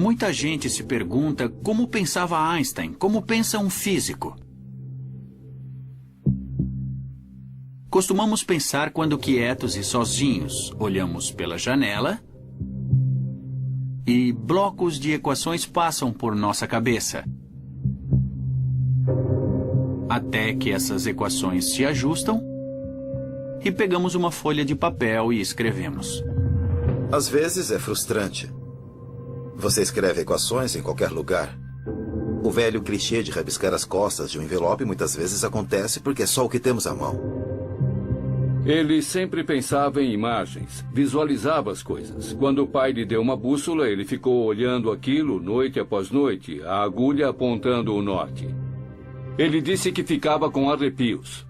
Muita gente se pergunta como pensava Einstein, como pensa um físico. Costumamos pensar quando quietos e sozinhos, olhamos pela janela e blocos de equações passam por nossa cabeça. Até que essas equações se ajustam e pegamos uma folha de papel e escrevemos. Às vezes é frustrante. Você escreve equações em qualquer lugar. O velho clichê de rabiscar as costas de um envelope muitas vezes acontece porque é só o que temos à mão. Ele sempre pensava em imagens, visualizava as coisas. Quando o pai lhe deu uma bússola, ele ficou olhando aquilo noite após noite, a agulha apontando o norte. Ele disse que ficava com arrepios.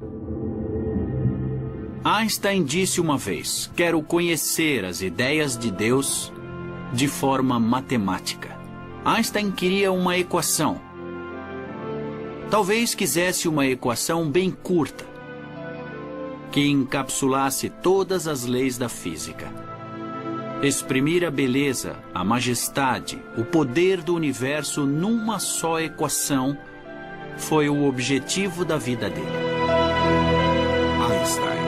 Einstein disse uma vez: quero conhecer as ideias de Deus de forma matemática. Einstein queria uma equação. Talvez quisesse uma equação bem curta, que encapsulasse todas as leis da física. Exprimir a beleza, a majestade, o poder do universo numa só equação foi o objetivo da vida dele. Einstein.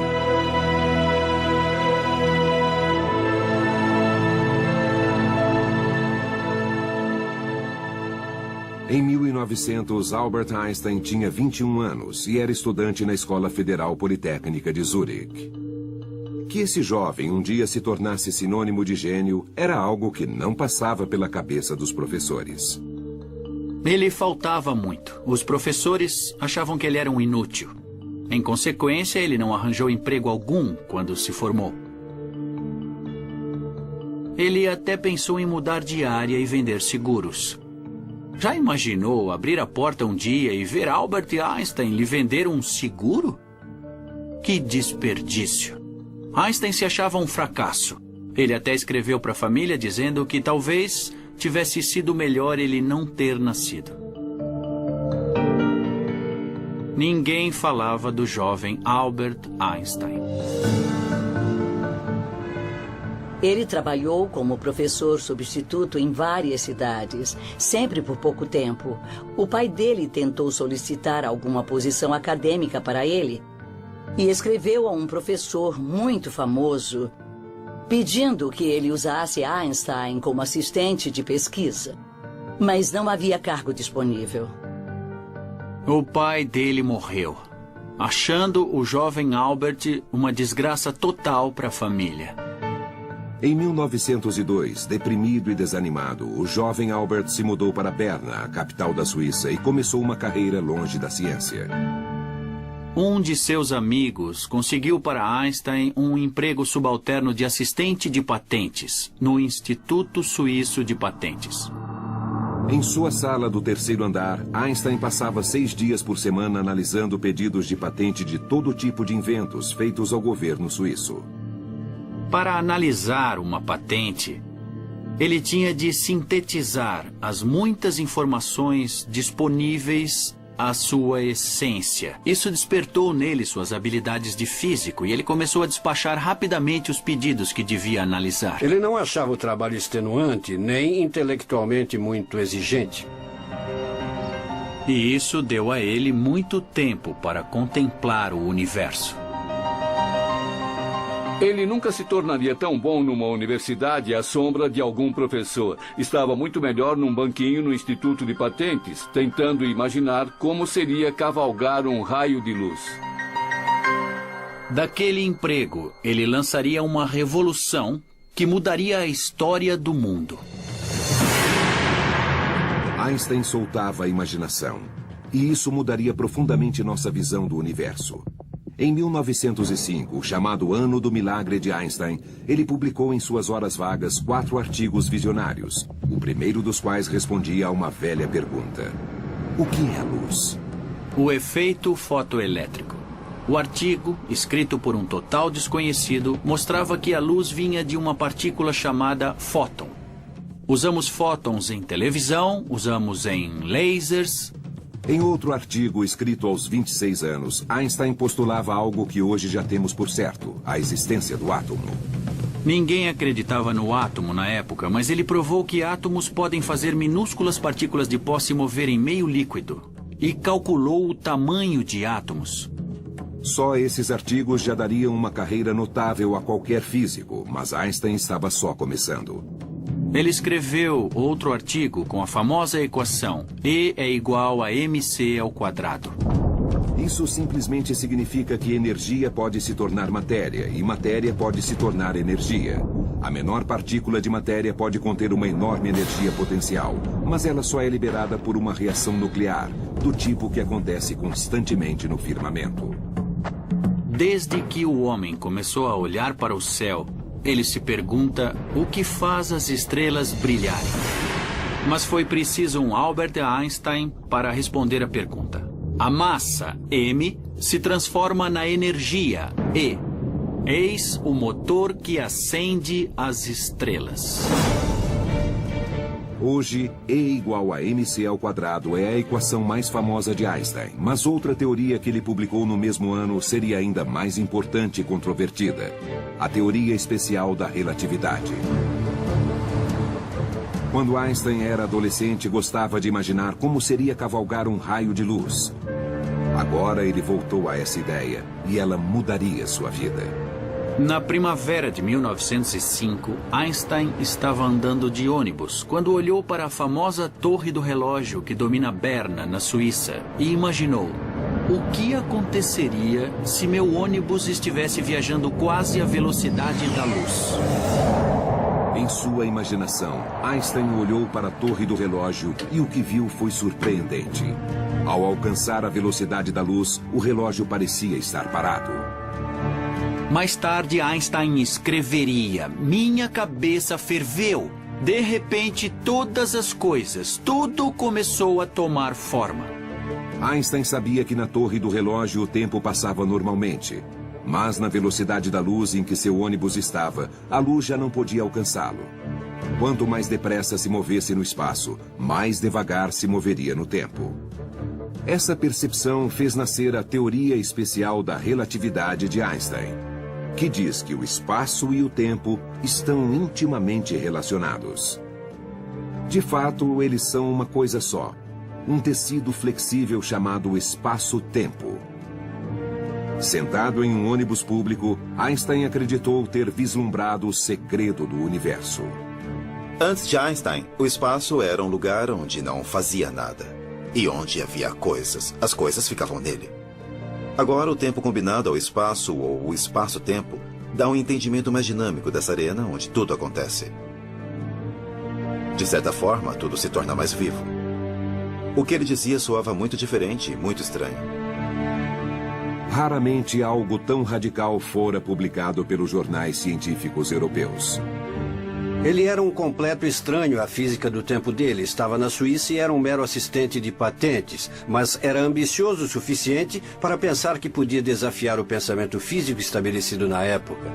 Em 1900, Albert Einstein tinha 21 anos e era estudante na Escola Federal Politécnica de Zurique. Que esse jovem um dia se tornasse sinônimo de gênio era algo que não passava pela cabeça dos professores. Ele faltava muito. Os professores achavam que ele era um inútil. Em consequência, ele não arranjou emprego algum quando se formou. Ele até pensou em mudar de área e vender seguros. Já imaginou abrir a porta um dia e ver Albert Einstein lhe vender um seguro? Que desperdício! Einstein se achava um fracasso. Ele até escreveu para a família dizendo que talvez tivesse sido melhor ele não ter nascido. Ninguém falava do jovem Albert Einstein. Ele trabalhou como professor substituto em várias cidades, sempre por pouco tempo. O pai dele tentou solicitar alguma posição acadêmica para ele e escreveu a um professor muito famoso, pedindo que ele usasse Einstein como assistente de pesquisa. Mas não havia cargo disponível. O pai dele morreu, achando o jovem Albert uma desgraça total para a família. Em 1902, deprimido e desanimado, o jovem Albert se mudou para Berna, a capital da Suíça, e começou uma carreira longe da ciência. Um de seus amigos conseguiu para Einstein um emprego subalterno de assistente de patentes no Instituto Suíço de Patentes. Em sua sala do terceiro andar, Einstein passava 6 dias por semana analisando pedidos de patente de todo tipo de inventos feitos ao governo suíço. Para analisar uma patente, ele tinha de sintetizar as muitas informações disponíveis à sua essência. Isso despertou nele suas habilidades de físico e ele começou a despachar rapidamente os pedidos que devia analisar. Ele não achava o trabalho extenuante nem intelectualmente muito exigente. E isso deu a ele muito tempo para contemplar o universo. Ele nunca se tornaria tão bom numa universidade à sombra de algum professor. Estava muito melhor num banquinho no Instituto de Patentes, tentando imaginar como seria cavalgar um raio de luz. Daquele emprego, ele lançaria uma revolução que mudaria a história do mundo. Einstein soltava a imaginação, e isso mudaria profundamente nossa visão do universo. Em 1905, o chamado Ano do Milagre de Einstein, ele publicou em suas horas vagas 4 artigos visionários, o primeiro dos quais respondia a uma velha pergunta: o que é a luz? O efeito fotoelétrico. O artigo, escrito por um total desconhecido, mostrava que a luz vinha de uma partícula chamada fóton. Usamos fótons em televisão, usamos em lasers. Em outro artigo, escrito aos 26 anos, Einstein postulava algo que hoje já temos por certo, a existência do átomo. Ninguém acreditava no átomo na época, mas ele provou que átomos podem fazer minúsculas partículas de pó se mover em meio líquido. E calculou o tamanho de átomos. Só esses artigos já dariam uma carreira notável a qualquer físico, mas Einstein estava só começando. Ele escreveu outro artigo com a famosa equação E é igual a mc ao quadrado. Isso simplesmente significa que energia pode se tornar matéria e matéria pode se tornar energia. A menor partícula de matéria pode conter uma enorme energia potencial, mas ela só é liberada por uma reação nuclear, do tipo que acontece constantemente no firmamento. Desde que o homem começou a olhar para o céu, ele se pergunta o que faz as estrelas brilharem. Mas foi preciso um Albert Einstein para responder a pergunta. A massa, m, se transforma na energia, E. Eis o motor que acende as estrelas. Hoje, E igual a mc ao quadrado é a equação mais famosa de Einstein, mas outra teoria que ele publicou no mesmo ano seria ainda mais importante e controvertida: a teoria especial da relatividade. Quando Einstein era adolescente, gostava de imaginar como seria cavalgar um raio de luz. Agora ele voltou a essa ideia e ela mudaria sua vida. Na primavera de 1905, Einstein estava andando de ônibus quando olhou para a famosa Torre do Relógio que domina Berna, na Suíça, e imaginou: o que aconteceria se meu ônibus estivesse viajando quase à velocidade da luz? Em sua imaginação, Einstein olhou para a Torre do Relógio e o que viu foi surpreendente. Ao alcançar a velocidade da luz, o relógio parecia estar parado. Mais tarde, Einstein escreveria: minha cabeça ferveu. De repente, todas as coisas, tudo começou a tomar forma. Einstein sabia que na Torre do Relógio o tempo passava normalmente. Mas na velocidade da luz em que seu ônibus estava, a luz já não podia alcançá-lo. Quanto mais depressa se movesse no espaço, mais devagar se moveria no tempo. Essa percepção fez nascer a teoria especial da relatividade de Einstein, que diz que o espaço e o tempo estão intimamente relacionados. De fato, eles são uma coisa só, um tecido flexível chamado espaço-tempo. Sentado em um ônibus público, Einstein acreditou ter vislumbrado o segredo do universo. Antes de Einstein, o espaço era um lugar onde não fazia nada. E onde havia coisas, as coisas ficavam nele. Agora, o tempo combinado ao espaço, ou o espaço-tempo, dá um entendimento mais dinâmico dessa arena onde tudo acontece. De certa forma, tudo se torna mais vivo. O que ele dizia soava muito diferente e muito estranho. Raramente algo tão radical fora publicado pelos jornais científicos europeus. Ele era um completo estranho à física do tempo dele. Estava na Suíça e era um mero assistente de patentes, mas era ambicioso o suficiente para pensar que podia desafiar o pensamento físico estabelecido na época.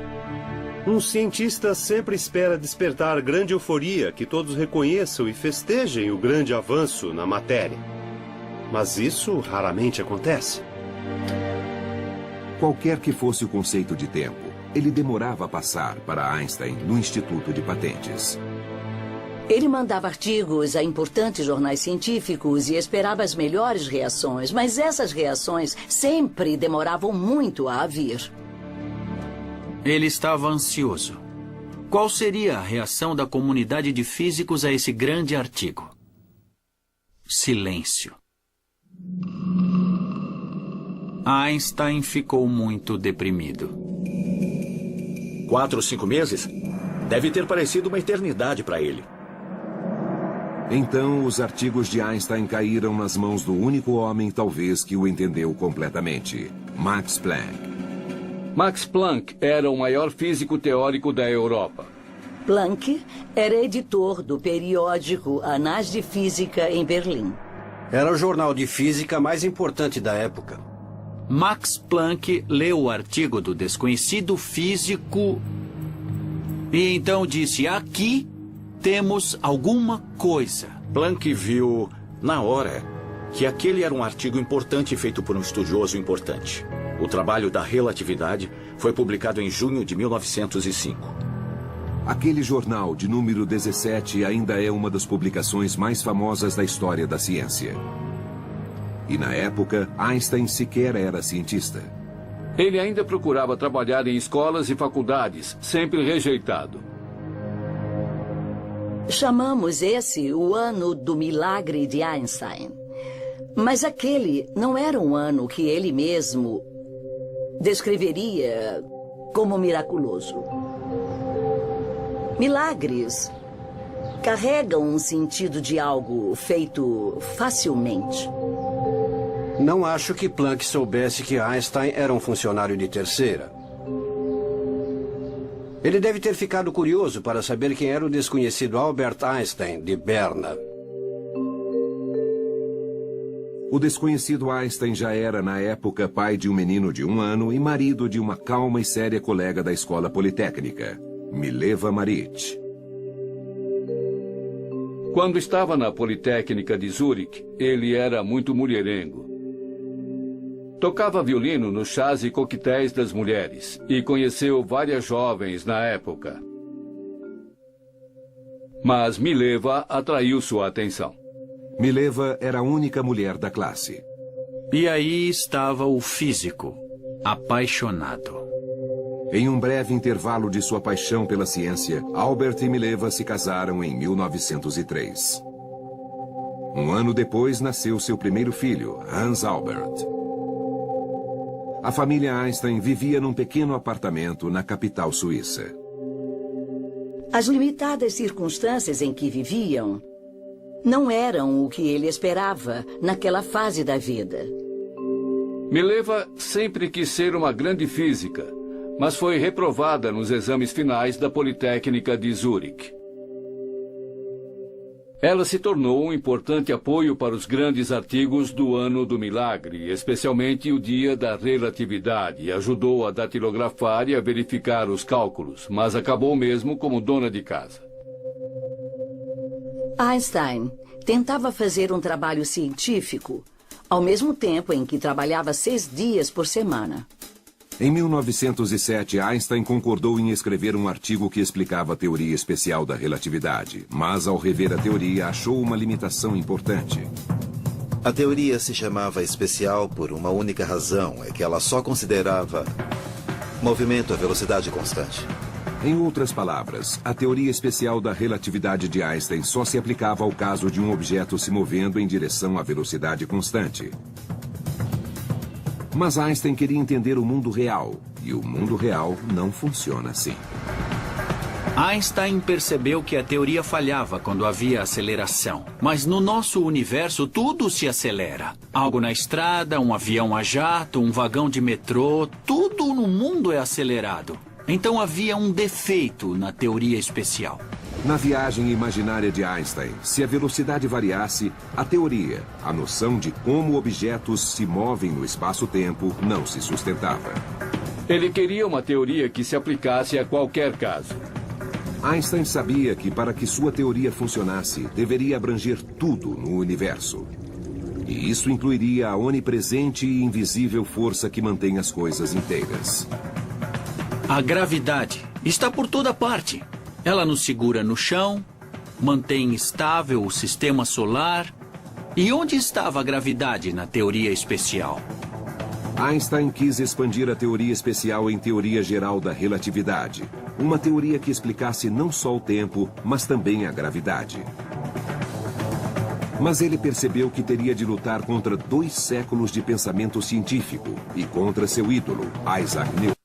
Um cientista sempre espera despertar grande euforia, que todos reconheçam e festejem o grande avanço na matéria. Mas isso raramente acontece. Qualquer que fosse o conceito de tempo, ele demorava a passar para Einstein no Instituto de Patentes. Ele mandava artigos a importantes jornais científicos e esperava as melhores reações, mas essas reações sempre demoravam muito a vir. Ele estava ansioso. Qual seria a reação da comunidade de físicos a esse grande artigo? Silêncio. Einstein ficou muito deprimido. 4 ou 5 meses? Deve ter parecido uma eternidade para ele. Então, os artigos de Einstein caíram nas mãos do único homem, talvez, que o entendeu completamente: Max Planck. Max Planck era o maior físico teórico da Europa. Planck era editor do periódico Anais de Física em Berlim. Era o jornal de física mais importante da época. Max Planck leu o artigo do desconhecido físico e então disse: aqui temos alguma coisa. Planck viu, na hora, que aquele era um artigo importante feito por um estudioso importante. O trabalho da relatividade foi publicado em junho de 1905. Aquele jornal de número 17 ainda é uma das publicações mais famosas da história da ciência. E na época, Einstein sequer era cientista. Ele ainda procurava trabalhar em escolas e faculdades, sempre rejeitado. Chamamos esse o ano do milagre de Einstein. Mas aquele não era um ano que ele mesmo descreveria como miraculoso. Milagres carregam um sentido de algo feito facilmente. Não acho que Planck soubesse que Einstein era um funcionário de terceira. Ele deve ter ficado curioso para saber quem era o desconhecido Albert Einstein, de Berna. O desconhecido Einstein já era, na época, pai de um menino de 1 ano e marido de uma calma e séria colega da escola politécnica, Mileva Marić. Quando estava na Politécnica de Zurique, ele era muito mulherengo. Tocava violino nos chás e coquetéis das mulheres e conheceu várias jovens na época. Mas Mileva atraiu sua atenção. Mileva era a única mulher da classe. E aí estava o físico, apaixonado. Em um breve intervalo de sua paixão pela ciência, Albert e Mileva se casaram em 1903. Um ano depois, nasceu seu primeiro filho, Hans Albert. A família Einstein vivia num pequeno apartamento na capital suíça. As limitadas circunstâncias em que viviam não eram o que ele esperava naquela fase da vida. Mileva sempre quis ser uma grande física, mas foi reprovada nos exames finais da Politécnica de Zurique. Ela se tornou um importante apoio para os grandes artigos do Ano do Milagre, especialmente o Dia da Relatividade, e ajudou a datilografar e a verificar os cálculos, mas acabou mesmo como dona de casa. Einstein tentava fazer um trabalho científico, ao mesmo tempo em que trabalhava 6 dias por semana. Em 1907, Einstein concordou em escrever um artigo que explicava a teoria especial da relatividade, mas ao rever a teoria achou uma limitação importante. A teoria se chamava especial por uma única razão, é que ela só considerava movimento a velocidade constante. Em outras palavras, a teoria especial da relatividade de Einstein só se aplicava ao caso de um objeto se movendo em direção à velocidade constante. Mas Einstein queria entender o mundo real, e o mundo real não funciona assim. Einstein percebeu que a teoria falhava quando havia aceleração. Mas no nosso universo tudo se acelera. Algo na estrada, um avião a jato, um vagão de metrô, tudo no mundo é acelerado. Então havia um defeito na teoria especial. Na viagem imaginária de Einstein, se a velocidade variasse, a teoria, a noção de como objetos se movem no espaço-tempo, não se sustentava. Ele queria uma teoria que se aplicasse a qualquer caso. Einstein sabia que para que sua teoria funcionasse, deveria abranger tudo no universo. E isso incluiria a onipresente e invisível força que mantém as coisas inteiras. A gravidade está por toda parte. Ela nos segura no chão, mantém estável o sistema solar. E onde estava a gravidade na teoria especial? Einstein quis expandir a teoria especial em teoria geral da relatividade, uma teoria que explicasse não só o tempo, mas também a gravidade. Mas ele percebeu que teria de lutar contra 2 séculos de pensamento científico e contra seu ídolo, Isaac Newton.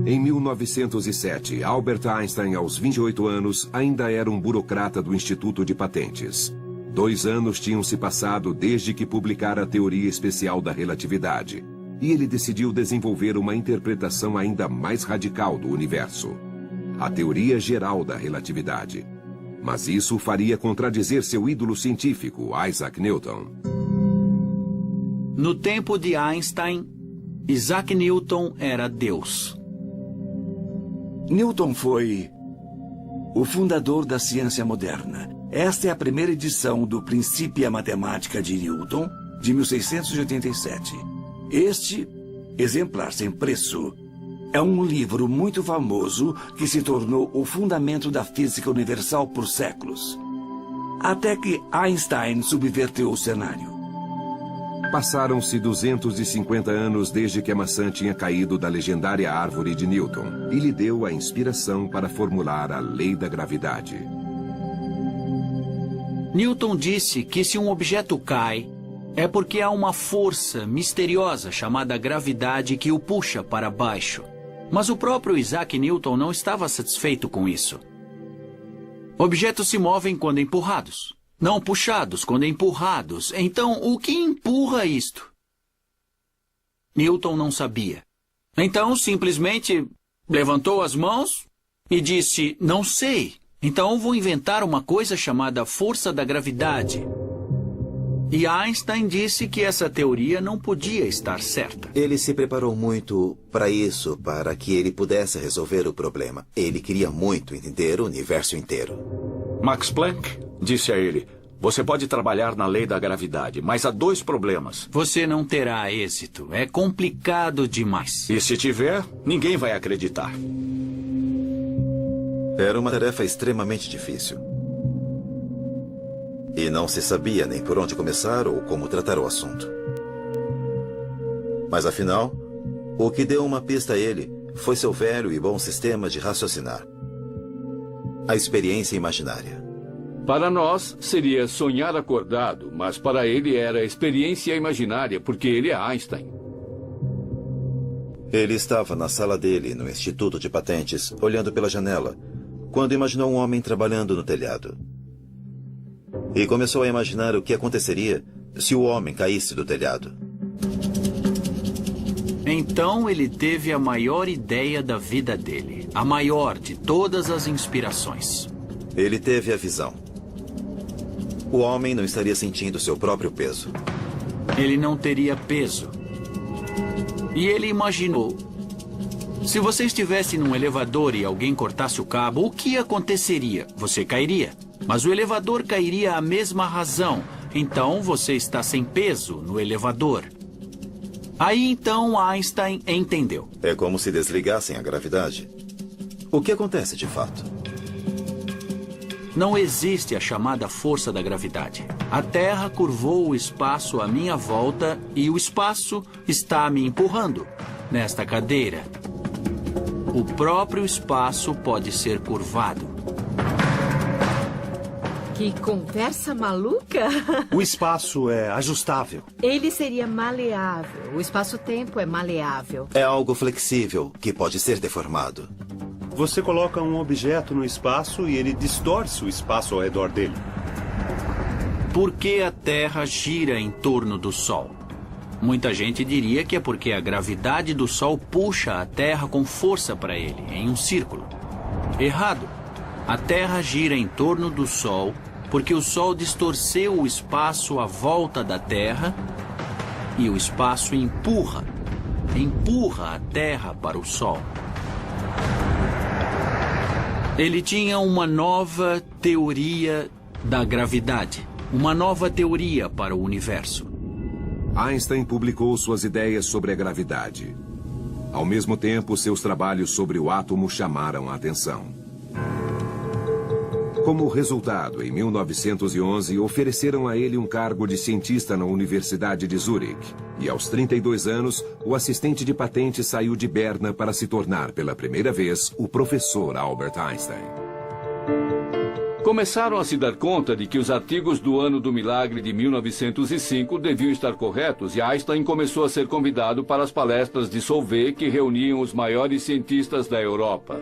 Em 1907, Albert Einstein, aos 28 anos, ainda era um burocrata do Instituto de Patentes. 2 anos tinham se passado desde que publicara a teoria especial da relatividade, e ele decidiu desenvolver uma interpretação ainda mais radical do universo, a teoria geral da relatividade. Mas isso faria contradizer seu ídolo científico, Isaac Newton. No tempo de Einstein, Isaac Newton era Deus. Newton foi o fundador da ciência moderna. Esta é a primeira edição do Principia Mathematica de Newton, de 1687. Este exemplar sem preço é um livro muito famoso que se tornou o fundamento da física universal por séculos. Até que Einstein subverteu o cenário. Passaram-se 250 anos desde que a maçã tinha caído da legendária árvore de Newton e lhe deu a inspiração para formular a lei da gravidade. Newton disse que se um objeto cai, é porque há uma força misteriosa chamada gravidade que o puxa para baixo. Mas o próprio Isaac Newton não estava satisfeito com isso. Objetos se movem quando empurrados, não puxados quando empurrados. Então, o que empurra isto? Newton não sabia. Então, simplesmente levantou as mãos e disse, não sei. Então, vou inventar uma coisa chamada força da gravidade. E Einstein disse que essa teoria não podia estar certa. Ele se preparou muito para isso, para que ele pudesse resolver o problema. Ele queria muito entender o universo inteiro. Max Planck disse a ele, você pode trabalhar na lei da gravidade, mas há 2 problemas. Você não terá êxito. É complicado demais. E se tiver, ninguém vai acreditar. Era uma tarefa extremamente difícil. E não se sabia nem por onde começar ou como tratar o assunto. Mas afinal, o que deu uma pista a ele foi seu velho e bom sistema de raciocinar. A experiência imaginária. Para nós, seria sonhar acordado, mas para ele era experiência imaginária, porque ele é Einstein. Ele estava na sala dele, no Instituto de Patentes, olhando pela janela, quando imaginou um homem trabalhando no telhado. E começou a imaginar o que aconteceria se o homem caísse do telhado. Então ele teve a maior ideia da vida dele. A maior de todas as inspirações. Ele teve a visão. O homem não estaria sentindo seu próprio peso. Ele não teria peso. E ele imaginou. Se você estivesse num elevador e alguém cortasse o cabo, o que aconteceria? Você cairia. Mas o elevador cairia à mesma razão. Então você está sem peso no elevador. Aí então Einstein entendeu. É como se desligassem a gravidade. O que acontece de fato? Não existe a chamada força da gravidade. A Terra curvou o espaço à minha volta e o espaço está me empurrando nesta cadeira. O próprio espaço pode ser curvado. Que conversa maluca! O espaço é ajustável. Ele seria maleável. O espaço-tempo é maleável. É algo flexível que pode ser deformado. Você coloca um objeto no espaço e ele distorce o espaço ao redor dele. Por que a Terra gira em torno do Sol? Muita gente diria que é porque a gravidade do Sol puxa a Terra com força para ele, em um círculo. Errado. A Terra gira em torno do Sol porque o Sol distorceu o espaço à volta da Terra e o espaço empurra a Terra para o Sol. Ele tinha uma nova teoria da gravidade, uma nova teoria para o universo. Einstein publicou suas ideias sobre a gravidade. Ao mesmo tempo, seus trabalhos sobre o átomo chamaram a atenção. Como resultado, em 1911, ofereceram a ele um cargo de cientista na Universidade de Zurique. E aos 32 anos, o assistente de patente saiu de Berna para se tornar, pela primeira vez, o professor Albert Einstein. Começaram a se dar conta de que os artigos do Ano do Milagre de 1905 deviam estar corretos e Einstein começou a ser convidado para as palestras de Solvay que reuniam os maiores cientistas da Europa.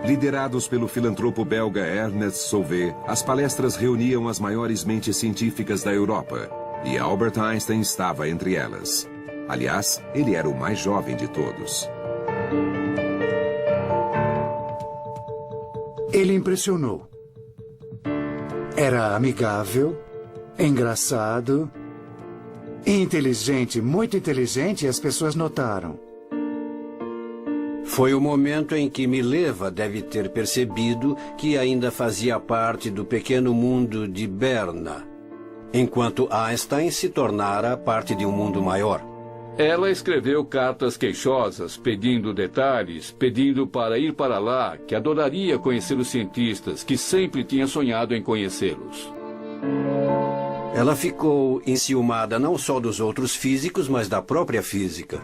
Liderados pelo filantropo belga Ernest Solvay, as palestras reuniam as maiores mentes científicas da Europa. E Albert Einstein estava entre elas. Aliás, ele era o mais jovem de todos. Ele impressionou. Era amigável, engraçado, inteligente, muito inteligente, e as pessoas notaram. Foi o momento em que Mileva deve ter percebido que ainda fazia parte do pequeno mundo de Berna, enquanto Einstein se tornara parte de um mundo maior. Ela escreveu cartas queixosas, pedindo detalhes, pedindo para ir para lá, que adoraria conhecer os cientistas, que sempre tinha sonhado em conhecê-los. Ela ficou enciumada não só dos outros físicos, mas da própria física.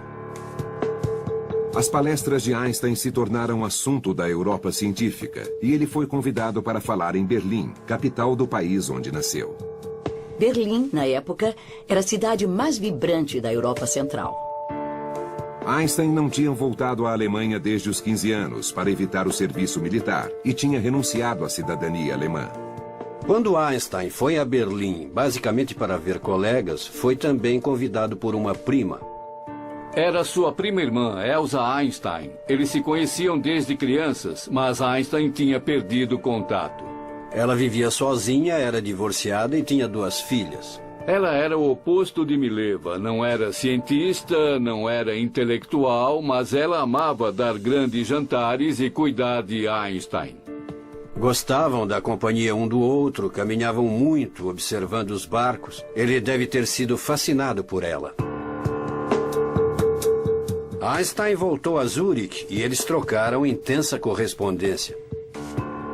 As palestras de Einstein se tornaram assunto da Europa científica e ele foi convidado para falar em Berlim, capital do país onde nasceu. Berlim, na época, era a cidade mais vibrante da Europa Central. Einstein não tinha voltado à Alemanha desde os 15 anos para evitar o serviço militar e tinha renunciado à cidadania alemã. Quando Einstein foi a Berlim, basicamente para ver colegas, foi também convidado por uma prima. Era sua prima irmã, Elsa Einstein. Eles se conheciam desde crianças, mas Einstein tinha perdido contato. Ela vivia sozinha, era divorciada e tinha 2 filhas. Ela era o oposto de Mileva. Não era cientista, não era intelectual, mas ela amava dar grandes jantares e cuidar de Einstein. Gostavam da companhia um do outro, caminhavam muito observando os barcos. Ele deve ter sido fascinado por ela. Einstein voltou a Zurich e eles trocaram intensa correspondência.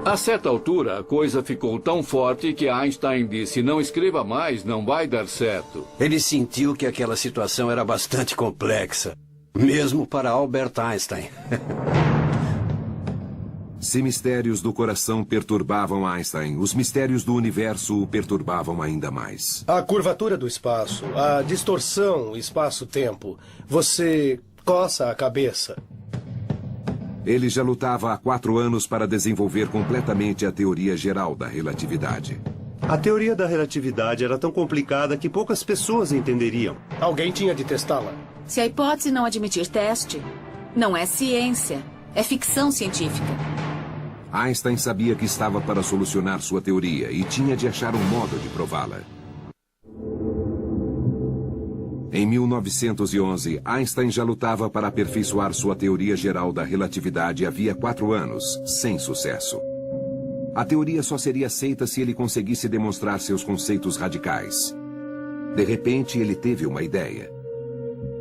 A certa altura, a coisa ficou tão forte que Einstein disse: não escreva mais, não vai dar certo. Ele sentiu que aquela situação era bastante complexa, mesmo para Albert Einstein. Se mistérios do coração perturbavam Einstein, os mistérios do universo o perturbavam ainda mais. A curvatura do espaço, a distorção espaço-tempo. Você coça a cabeça. Ele já lutava há 4 anos para desenvolver completamente a teoria geral da relatividade. A teoria da relatividade era tão complicada que poucas pessoas entenderiam. Alguém tinha de testá-la. Se a hipótese não admitir teste, não é ciência, é ficção científica. Einstein sabia que estava para solucionar sua teoria e tinha de achar um modo de prová-la. Em 1911, Einstein já lutava para aperfeiçoar sua teoria geral da relatividade havia 4 anos, sem sucesso. A teoria só seria aceita se ele conseguisse demonstrar seus conceitos radicais. De repente, ele teve uma ideia.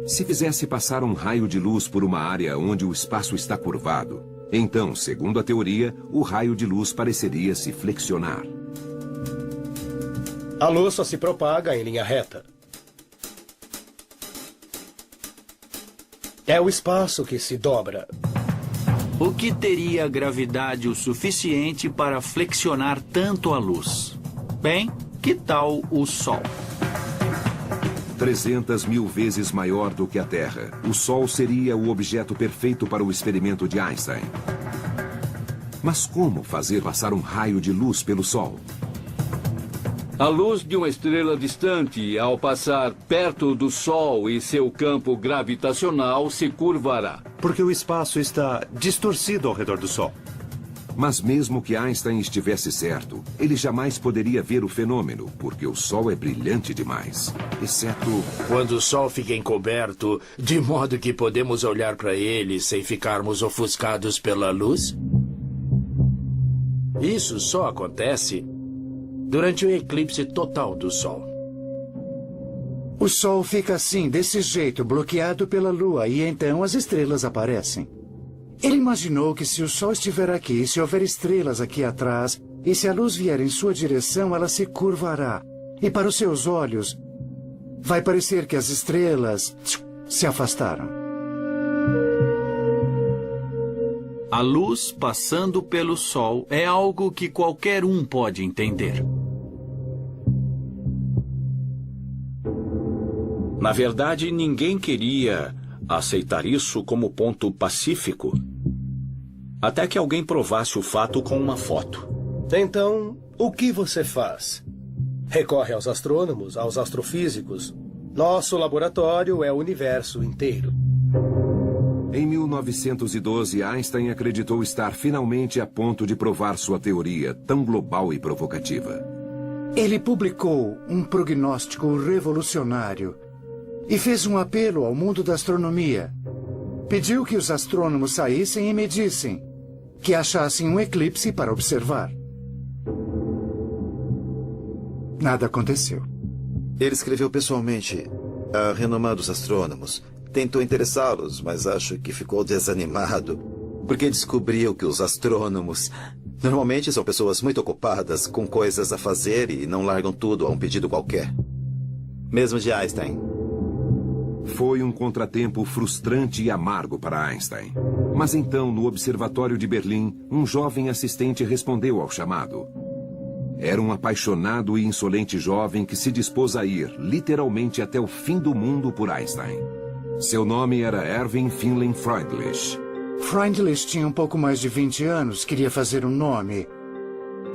Se fizesse passar um raio de luz por uma área onde o espaço está curvado, então, segundo a teoria, o raio de luz pareceria se flexionar. A luz só se propaga em linha reta. É o espaço que se dobra. O que teria gravidade o suficiente para flexionar tanto a luz? Bem, que tal o Sol? 300 mil vezes maior do que a Terra, o Sol seria o objeto perfeito para o experimento de Einstein. Mas como fazer passar um raio de luz pelo Sol? A luz de uma estrela distante, ao passar perto do Sol e seu campo gravitacional, se curvará. Porque o espaço está distorcido ao redor do Sol. Mas mesmo que Einstein estivesse certo, ele jamais poderia ver o fenômeno, porque o Sol é brilhante demais, exceto... Quando o Sol fica encoberto, de modo que podemos olhar para ele sem ficarmos ofuscados pela luz? Isso só acontece durante o eclipse total do Sol. O Sol fica assim, desse jeito, bloqueado pela Lua, e então as estrelas aparecem. Ele imaginou que se o Sol estiver aqui, se houver estrelas aqui atrás, e se a luz vier em sua direção, ela se curvará. E para os seus olhos, vai parecer que as estrelas se afastaram. A luz passando pelo Sol é algo que qualquer um pode entender. Na verdade, ninguém queria aceitar isso como ponto pacífico, até que alguém provasse o fato com uma foto. Então, o que você faz? Recorre aos astrônomos, aos astrofísicos. Nosso laboratório é o universo inteiro. Em 1912, Einstein acreditou estar finalmente a ponto de provar sua teoria tão global e provocativa. Ele publicou um prognóstico revolucionário e fez um apelo ao mundo da astronomia. Pediu que os astrônomos saíssem e medissem, que achassem um eclipse para observar. Nada aconteceu. Ele escreveu pessoalmente a renomados astrônomos. Tentou interessá-los, mas acho que ficou desanimado, porque descobriu que os astrônomos normalmente são pessoas muito ocupadas com coisas a fazer e não largam tudo a um pedido qualquer. Mesmo de Einstein. Foi um contratempo frustrante e amargo para Einstein. Mas então, no Observatório de Berlim, um jovem assistente respondeu ao chamado. Era um apaixonado e insolente jovem que se dispôs a ir, literalmente, até o fim do mundo por Einstein. Seu nome era Erwin Finlay Freundlich. Freundlich tinha um pouco mais de 20 anos, queria fazer um nome.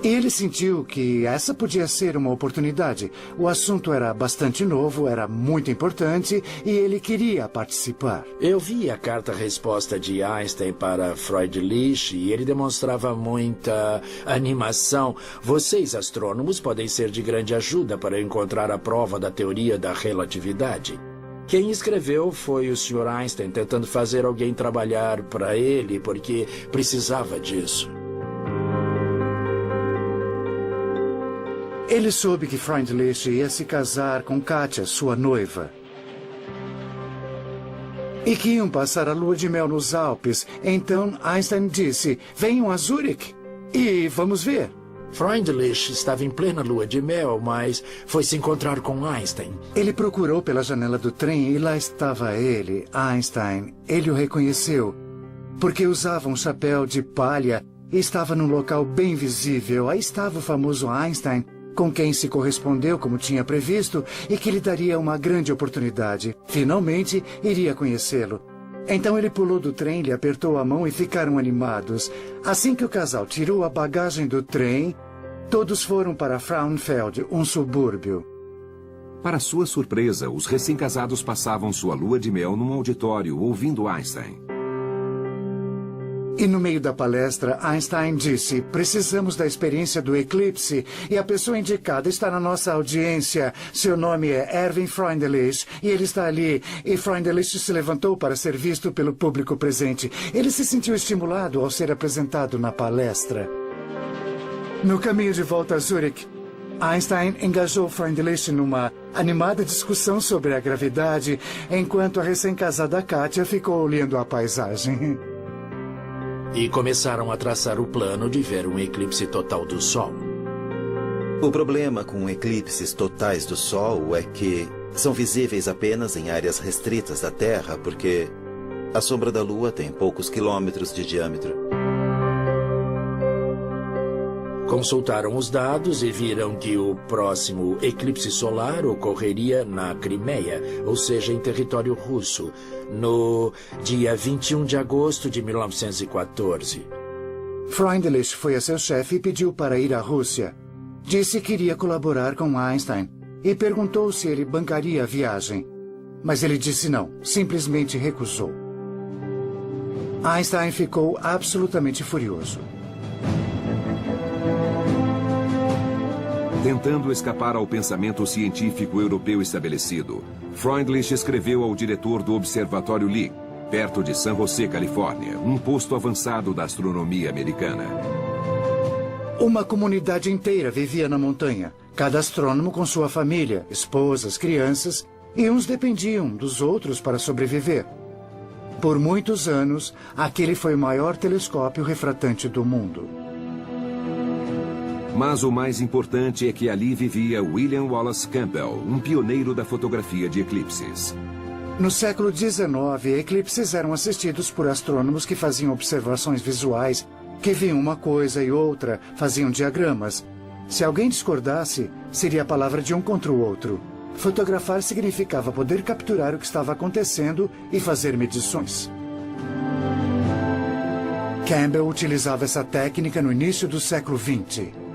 Ele sentiu que essa podia ser uma oportunidade. O assunto era bastante novo, era muito importante e ele queria participar. Eu vi a carta-resposta de Einstein para Freundlich e ele demonstrava muita animação. Vocês, astrônomos, podem ser de grande ajuda para encontrar a prova da teoria da relatividade. Quem escreveu foi o Sr. Einstein, tentando fazer alguém trabalhar para ele porque precisava disso. Ele soube que Freundlich ia se casar com Katia, sua noiva. E que iam passar a lua de mel nos Alpes. Então Einstein disse, venham a Zurich e vamos ver. Freundlich estava em plena lua de mel, mas foi se encontrar com Einstein. Ele procurou pela janela do trem e lá estava ele, Einstein. Ele o reconheceu, porque usava um chapéu de palha e estava num local bem visível. Aí estava o famoso Einstein, com quem se correspondeu como tinha previsto e que lhe daria uma grande oportunidade. Finalmente, iria conhecê-lo. Então ele pulou do trem, lhe apertou a mão e ficaram animados. Assim que o casal tirou a bagagem do trem, todos foram para Frauenfeld, um subúrbio. Para sua surpresa, os recém-casados passavam sua lua de mel num auditório, ouvindo Einstein. E no meio da palestra, Einstein disse, precisamos da experiência do eclipse e a pessoa indicada está na nossa audiência. Seu nome é Erwin Freundlich e ele está ali. E Freundlich se levantou para ser visto pelo público presente. Ele se sentiu estimulado ao ser apresentado na palestra. No caminho de volta a Zurich, Einstein engajou Freundlich numa animada discussão sobre a gravidade, enquanto a recém-casada Katia ficou olhando a paisagem. E começaram a traçar o plano de ver um eclipse total do Sol. O problema com eclipses totais do Sol é que são visíveis apenas em áreas restritas da Terra, porque a sombra da Lua tem poucos quilômetros de diâmetro. Consultaram os dados e viram que o próximo eclipse solar ocorreria na Crimeia, ou seja, em território russo, no dia 21 de agosto de 1914. Freundlich foi a seu chefe e pediu para ir à Rússia. Disse que iria colaborar com Einstein e perguntou se ele bancaria a viagem. Mas ele disse não, simplesmente recusou. Einstein ficou absolutamente furioso. Tentando escapar ao pensamento científico europeu estabelecido, Freundlich escreveu ao diretor do Observatório Lick, perto de San José, Califórnia, um posto avançado da astronomia americana. Uma comunidade inteira vivia na montanha, cada astrônomo com sua família, esposas, crianças, e uns dependiam dos outros para sobreviver. Por muitos anos, aquele foi o maior telescópio refratante do mundo. Mas o mais importante é que ali vivia William Wallace Campbell, um pioneiro da fotografia de eclipses. No século XIX, eclipses eram assistidos por astrônomos que faziam observações visuais, que viam uma coisa e outra, faziam diagramas. Se alguém discordasse, seria a palavra de um contra o outro. Fotografar significava poder capturar o que estava acontecendo e fazer medições. Campbell utilizava essa técnica no início do século XX.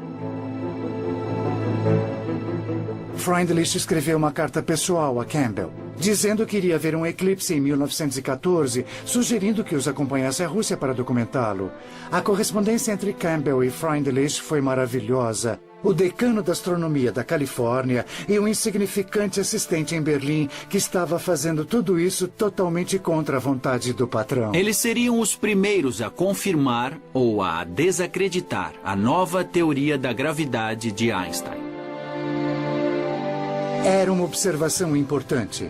Freundlich escreveu uma carta pessoal a Campbell, dizendo que iria ver um eclipse em 1914, sugerindo que os acompanhasse à Rússia para documentá-lo. A correspondência entre Campbell e Freundlich foi maravilhosa. O decano da astronomia da Califórnia e um insignificante assistente em Berlim que estava fazendo tudo isso totalmente contra a vontade do patrão. Eles seriam os primeiros a confirmar ou a desacreditar a nova teoria da gravidade de Einstein. Era uma observação importante.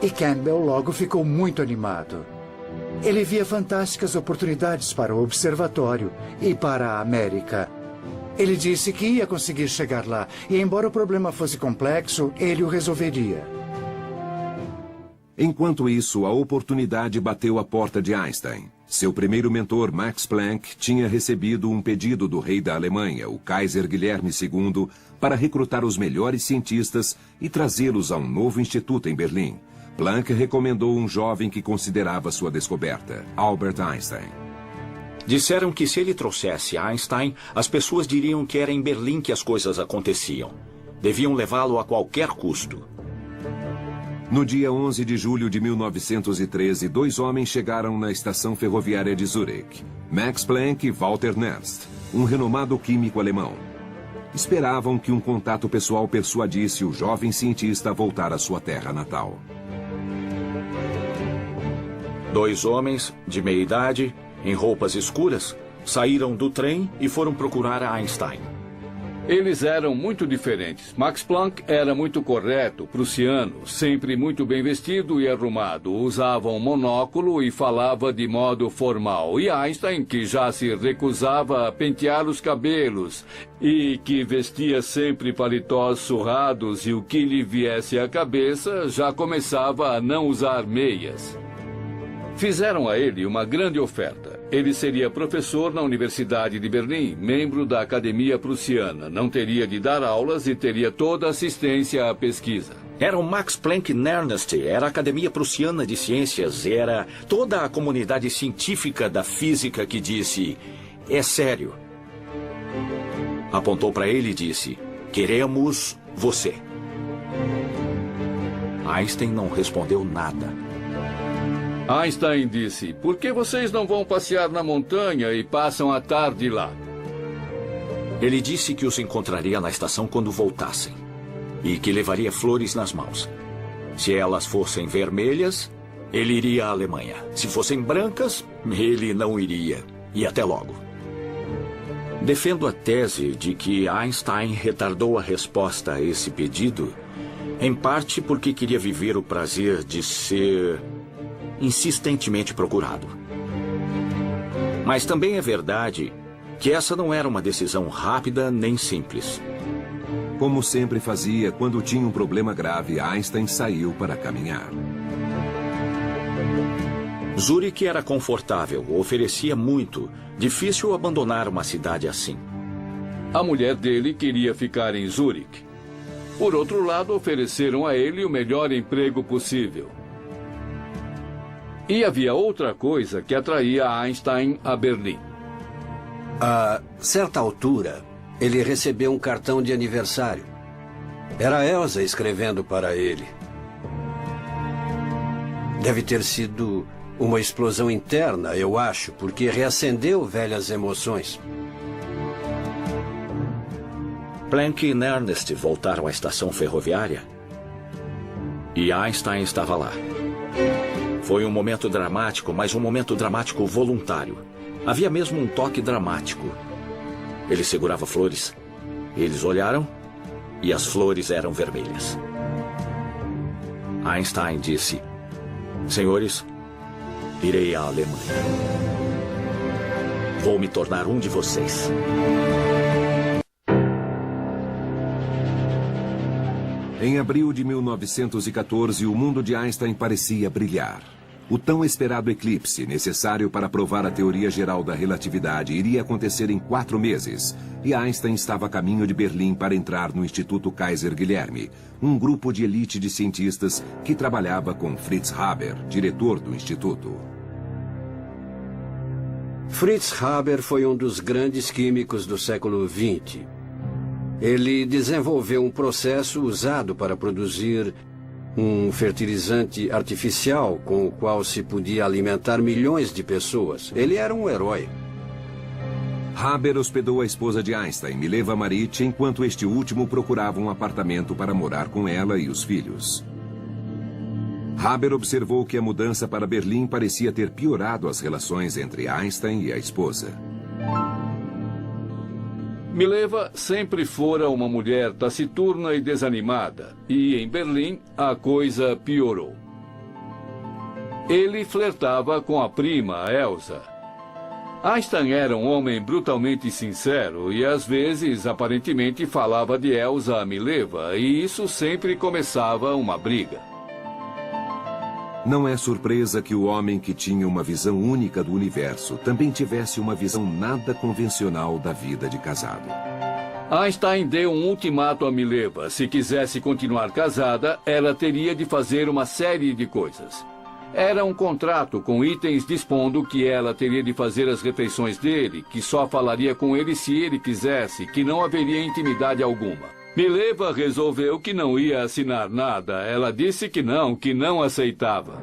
E Campbell logo ficou muito animado. Ele via fantásticas oportunidades para o observatório e para a América. Ele disse que ia conseguir chegar lá, e embora o problema fosse complexo, ele o resolveria. Enquanto isso, a oportunidade bateu à porta de Einstein. Seu primeiro mentor, Max Planck, tinha recebido um pedido do rei da Alemanha, o Kaiser Guilherme II, para recrutar os melhores cientistas e trazê-los a um novo instituto em Berlim. Planck recomendou um jovem que considerava sua descoberta, Albert Einstein. Disseram que se ele trouxesse Einstein, as pessoas diriam que era em Berlim que as coisas aconteciam. Deviam levá-lo a qualquer custo. No dia 11 de julho de 1913, 2 homens chegaram na estação ferroviária de Zurich. Max Planck e Walter Nernst, um renomado químico alemão. Esperavam que um contato pessoal persuadisse o jovem cientista a voltar à sua terra natal. 2 homens, de meia idade, em roupas escuras, saíram do trem e foram procurar Einstein. Eles eram muito diferentes. Max Planck era muito correto, prussiano, sempre muito bem vestido e arrumado. Usava um monóculo e falava de modo formal. E Einstein, que já se recusava a pentear os cabelos e que vestia sempre paletós surrados e o que lhe viesse à cabeça, já começava a não usar meias. Fizeram a ele uma grande oferta. Ele seria professor na Universidade de Berlim, membro da Academia Prussiana. Não teria de dar aulas e teria toda a assistência à pesquisa. Era o Max Planck Nernst, era a Academia Prussiana de Ciências, era toda a comunidade científica da física que disse: é sério. Apontou para ele e disse: queremos você. Einstein não respondeu nada. Einstein disse: por que vocês não vão passear na montanha e passam a tarde lá? Ele disse que os encontraria na estação quando voltassem e que levaria flores nas mãos. Se elas fossem vermelhas, ele iria à Alemanha. Se fossem brancas, ele não iria. E até logo. Defendo a tese de que Einstein retardou a resposta a esse pedido, em parte porque queria viver o prazer de ser insistentemente procurado. Mas também é verdade que essa não era uma decisão rápida nem simples. Como sempre fazia, quando tinha um problema grave, Einstein saiu para caminhar. Zurique era confortável, oferecia muito. Difícil abandonar uma cidade assim. A mulher dele queria ficar em Zurique. Por outro lado, ofereceram a ele o melhor emprego possível. E havia outra coisa que atraía Einstein a Berlim. A certa altura, ele recebeu um cartão de aniversário. Era Elsa escrevendo para ele. Deve ter sido uma explosão interna, eu acho, porque reacendeu velhas emoções. Planck e Nernst voltaram à estação ferroviária e Einstein estava lá. Foi um momento dramático, mas um momento dramático voluntário. Havia mesmo um toque dramático. Ele segurava flores. Eles olharam e as flores eram vermelhas. Einstein disse: senhores, irei à Alemanha. Vou me tornar um de vocês. Em abril de 1914, o mundo de Einstein parecia brilhar. O tão esperado eclipse, necessário para provar a teoria geral da relatividade, iria acontecer em 4 meses. E Einstein estava a caminho de Berlim para entrar no Instituto Kaiser Guilherme, um grupo de elite de cientistas que trabalhava com Fritz Haber, diretor do instituto. Fritz Haber foi um dos grandes químicos do século XX. Ele desenvolveu um processo usado para produzir um fertilizante artificial com o qual se podia alimentar milhões de pessoas. Ele era um herói. Haber hospedou a esposa de Einstein, Mileva Maric, enquanto este último procurava um apartamento para morar com ela e os filhos. Haber observou que a mudança para Berlim parecia ter piorado as relações entre Einstein e a esposa. Mileva sempre fora uma mulher taciturna e desanimada, e em Berlim a coisa piorou. Ele flertava com a prima, Elsa. Einstein era um homem brutalmente sincero e, às vezes, aparentemente falava de Elsa a Mileva, e isso sempre começava uma briga. Não é surpresa que o homem que tinha uma visão única do universo também tivesse uma visão nada convencional da vida de casado. Einstein deu um ultimato a Mileva. Se quisesse continuar casada, ela teria de fazer uma série de coisas. Era um contrato com itens dispondo que ela teria de fazer as refeições dele, que só falaria com ele se ele quisesse, que não haveria intimidade alguma. Mileva resolveu que não ia assinar nada. Ela disse que não aceitava.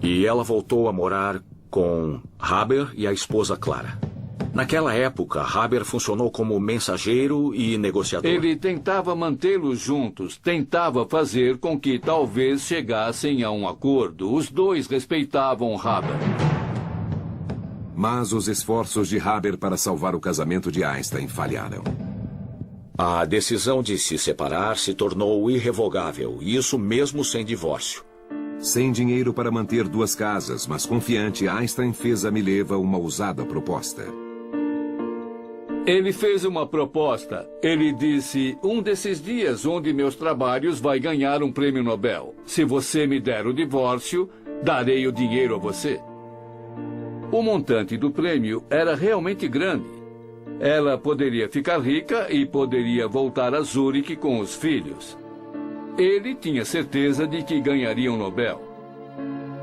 E ela voltou a morar com Haber e a esposa Clara. Naquela época, Haber funcionou como mensageiro e negociador. Ele tentava mantê-los juntos, tentava fazer com que talvez chegassem a um acordo. Os dois respeitavam Haber. Mas os esforços de Haber para salvar o casamento de Einstein falharam. A decisão de se separar se tornou irrevogável, e isso mesmo sem divórcio. Sem dinheiro para manter duas casas, mas confiante, Einstein fez a Mileva uma ousada proposta. Ele fez uma proposta. Ele disse: um desses dias onde meus trabalhos vai ganhar um prêmio Nobel. Se você me der o divórcio, darei o dinheiro a você. O montante do prêmio era realmente grande. Ela poderia ficar rica e poderia voltar a Zurique com os filhos. Ele tinha certeza de que ganharia um Nobel.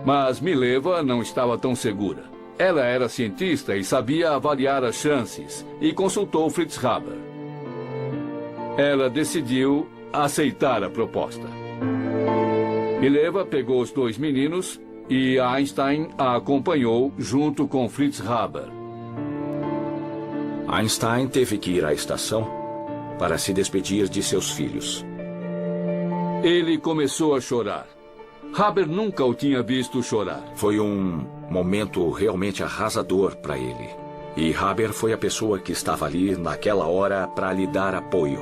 Mas Mileva não estava tão segura. Ela era cientista e sabia avaliar as chances, e consultou Fritz Haber. Ela decidiu aceitar a proposta. Mileva pegou os dois meninos e Einstein a acompanhou junto com Fritz Haber. Einstein teve que ir à estação para se despedir de seus filhos. Ele começou a chorar. Haber nunca o tinha visto chorar. Foi um momento realmente arrasador para ele. E Haber foi a pessoa que estava ali naquela hora para lhe dar apoio.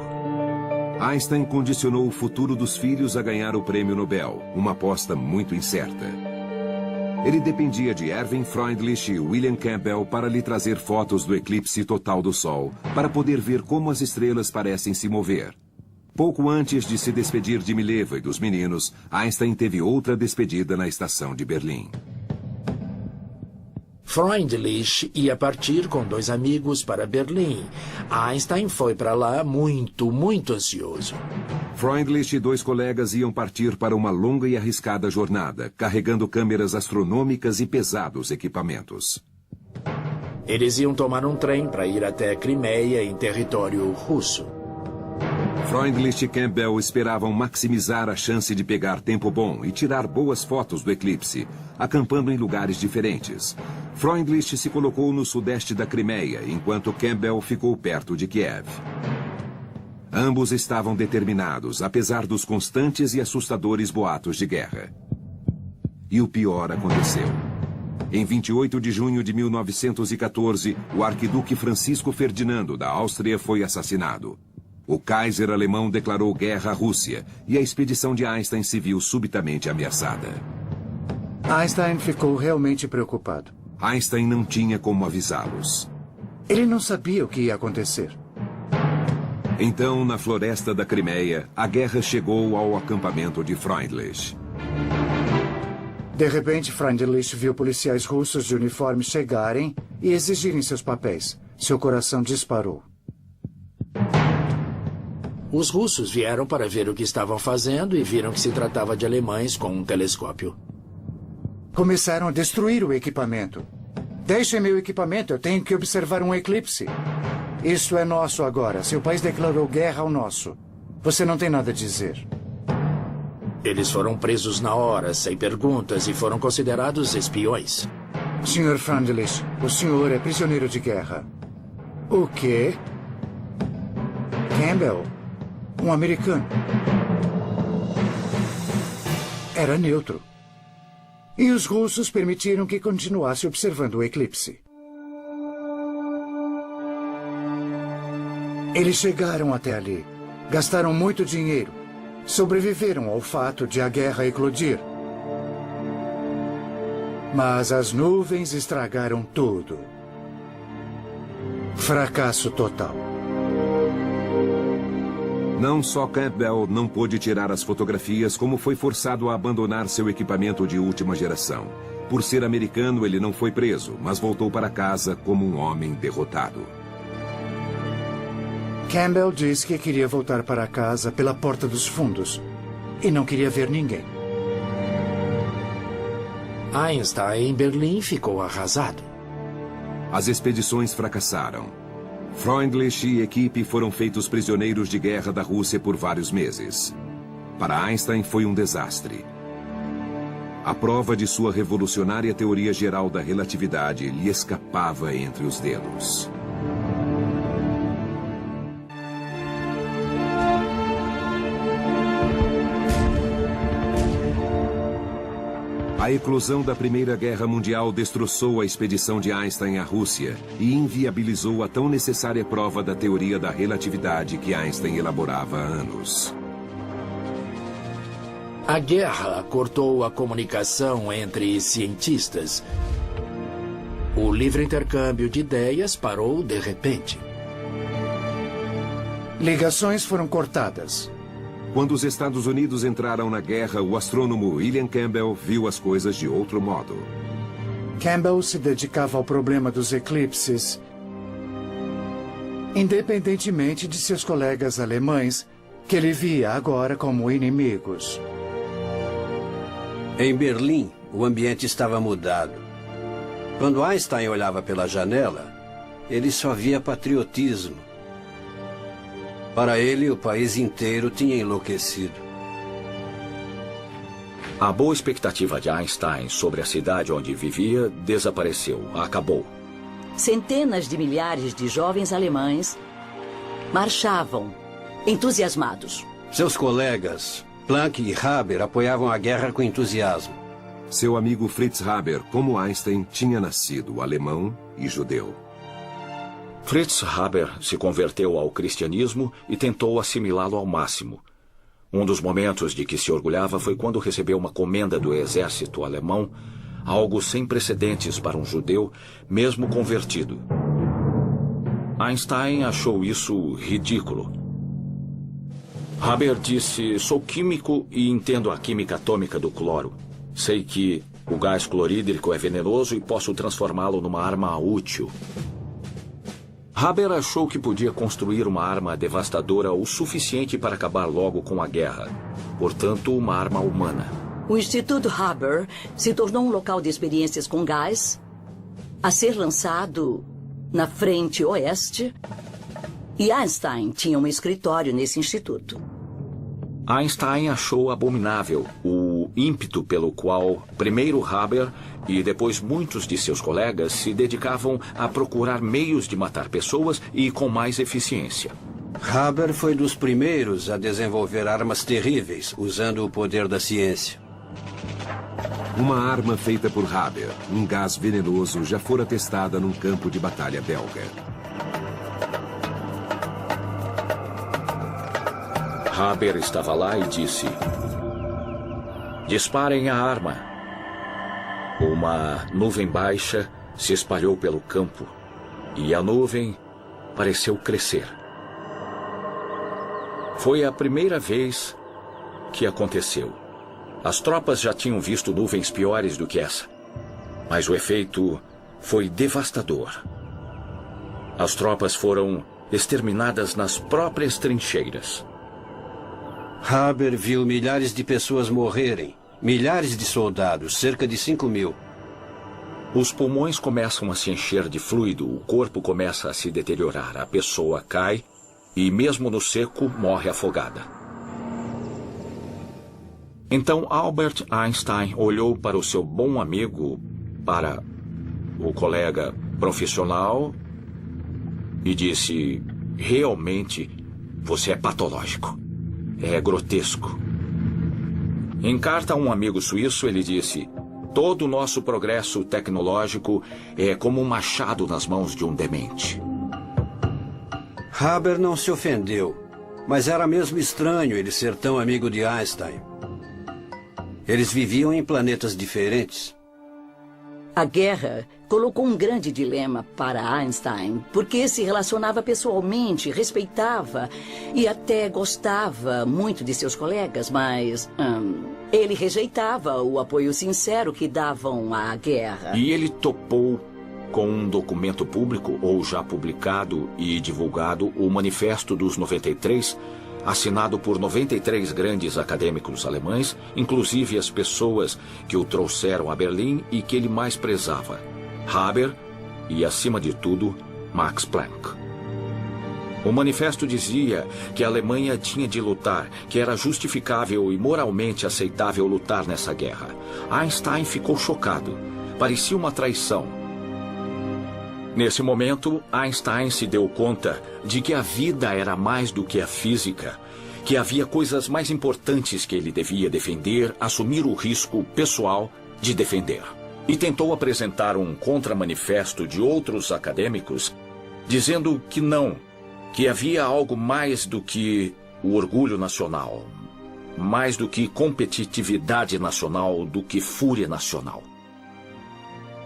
Einstein condicionou o futuro dos filhos a ganhar o prêmio Nobel, uma aposta muito incerta. Ele dependia de Erwin Freundlich e William Campbell para lhe trazer fotos do eclipse total do Sol, para poder ver como as estrelas parecem se mover. Pouco antes de se despedir de Mileva e dos meninos, Einstein teve outra despedida na estação de Berlim. Freundlich ia partir com dois amigos para Berlim. Einstein foi para lá muito ansioso. Freundlich e dois colegas iam partir para uma longa e arriscada jornada, carregando câmeras astronômicas e pesados equipamentos. Eles iam tomar um trem para ir até Crimeia, em território russo. Freundlich e Campbell esperavam maximizar a chance de pegar tempo bom e tirar boas fotos do eclipse, acampando em lugares diferentes. Freundlich se colocou no sudeste da Crimeia, enquanto Campbell ficou perto de Kiev. Ambos estavam determinados, apesar dos constantes e assustadores boatos de guerra. E o pior aconteceu. Em 28 de junho de 1914, o arquiduque Francisco Ferdinando da Áustria foi assassinado. O Kaiser alemão declarou guerra à Rússia e a expedição de Einstein se viu subitamente ameaçada. Einstein ficou realmente preocupado. Einstein não tinha como avisá-los. Ele não sabia o que ia acontecer. Então, na floresta da Crimeia, a guerra chegou ao acampamento de Freundlich. De repente, Freundlich viu policiais russos de uniforme chegarem e exigirem seus papéis. Seu coração disparou. Os russos vieram para ver o que estavam fazendo e viram que se tratava de alemães com um telescópio. Começaram a destruir o equipamento. Deixem meu equipamento, eu tenho que observar um eclipse. Isso é nosso agora. Seu país declarou guerra ao nosso. Você não tem nada a dizer. Eles foram presos na hora, sem perguntas, e foram considerados espiões. Sr. Freundlich, o senhor é prisioneiro de guerra. O quê? Campbell? Um americano. Era neutro. E os russos permitiram que continuasse observando o eclipse. Eles chegaram até ali, gastaram muito dinheiro, sobreviveram ao fato de a guerra eclodir. Mas as nuvens estragaram tudo. Fracasso total. Não só Campbell não pôde tirar as fotografias, como foi forçado a abandonar seu equipamento de última geração. Por ser americano, ele não foi preso, mas voltou para casa como um homem derrotado. Campbell disse que queria voltar para casa pela porta dos fundos e não queria ver ninguém. Einstein, em Berlim, ficou arrasado. As expedições fracassaram. Freundlich e equipe foram feitos prisioneiros de guerra da Rússia por vários meses. Para Einstein foi um desastre. A prova de sua revolucionária teoria geral da relatividade lhe escapava entre os dedos. A eclosão da Primeira Guerra Mundial destroçou a expedição de Einstein à Rússia e inviabilizou a tão necessária prova da teoria da relatividade que Einstein elaborava há anos. A guerra cortou a comunicação entre cientistas. O livre intercâmbio de ideias parou de repente. Ligações foram cortadas. Quando os Estados Unidos entraram na guerra, o astrônomo William Campbell viu as coisas de outro modo. Campbell se dedicava ao problema dos eclipses, independentemente de seus colegas alemães, que ele via agora como inimigos. Em Berlim, o ambiente estava mudado. Quando Einstein olhava pela janela, ele só via patriotismo. Para ele, o país inteiro tinha enlouquecido. A boa expectativa de Einstein sobre a cidade onde vivia desapareceu, acabou. Centenas de milhares de jovens alemães marchavam, entusiasmados. Seus colegas, Planck e Haber, apoiavam a guerra com entusiasmo. Seu amigo Fritz Haber, como Einstein, tinha nascido alemão e judeu. Fritz Haber se converteu ao cristianismo e tentou assimilá-lo ao máximo. Um dos momentos de que se orgulhava foi quando recebeu uma comenda do exército alemão, algo sem precedentes para um judeu, mesmo convertido. Einstein achou isso ridículo. Haber disse: "Sou químico e entendo a química atômica do cloro. Sei que o gás clorídrico é venenoso e posso transformá-lo numa arma útil." Haber achou que podia construir uma arma devastadora o suficiente para acabar logo com a guerra. Portanto, uma arma humana. O Instituto Haber se tornou um local de experiências com gás, a ser lançado na frente oeste, e Einstein tinha um escritório nesse instituto. Einstein achou abominável o ímpeto pelo qual primeiro Haber e depois muitos de seus colegas se dedicavam a procurar meios de matar pessoas e com mais eficiência. Haber foi dos primeiros a desenvolver armas terríveis, usando o poder da ciência. Uma arma feita por Haber, um gás venenoso, já fora testada num campo de batalha belga. Haber estava lá e disse: "Disparem a arma." Uma nuvem baixa se espalhou pelo campo e a nuvem pareceu crescer. Foi a primeira vez que aconteceu. As tropas já tinham visto nuvens piores do que essa, mas o efeito foi devastador. As tropas foram exterminadas nas próprias trincheiras. Haber viu milhares de pessoas morrerem, milhares de soldados, cerca de 5.000. Os pulmões começam a se encher de fluido, o corpo começa a se deteriorar, a pessoa cai e, mesmo no seco, morre afogada. Então Albert Einstein olhou para o seu bom amigo, para o colega profissional, e disse: "Realmente, você é patológico. É grotesco." Em carta a um amigo suíço, ele disse: "Todo o nosso progresso tecnológico é como um machado nas mãos de um demente." Haber não se ofendeu, mas era mesmo estranho ele ser tão amigo de Einstein. Eles viviam em planetas diferentes. A guerra colocou um grande dilema para Einstein, porque se relacionava pessoalmente, respeitava e até gostava muito de seus colegas, mas ele rejeitava o apoio sincero que davam à guerra. E ele topou com um documento público, ou já publicado e divulgado, o Manifesto dos 93, assinado por 93 grandes acadêmicos alemães, inclusive as pessoas que o trouxeram a Berlim e que ele mais prezava: Haber e, acima de tudo, Max Planck. O manifesto dizia que a Alemanha tinha de lutar, que era justificável e moralmente aceitável lutar nessa guerra. Einstein ficou chocado. Parecia uma traição. Nesse momento, Einstein se deu conta de que a vida era mais do que a física, que havia coisas mais importantes que ele devia defender, assumir o risco pessoal de defender. E tentou apresentar um contramanifesto de outros acadêmicos, dizendo que não, que havia algo mais do que o orgulho nacional, mais do que competitividade nacional, do que fúria nacional.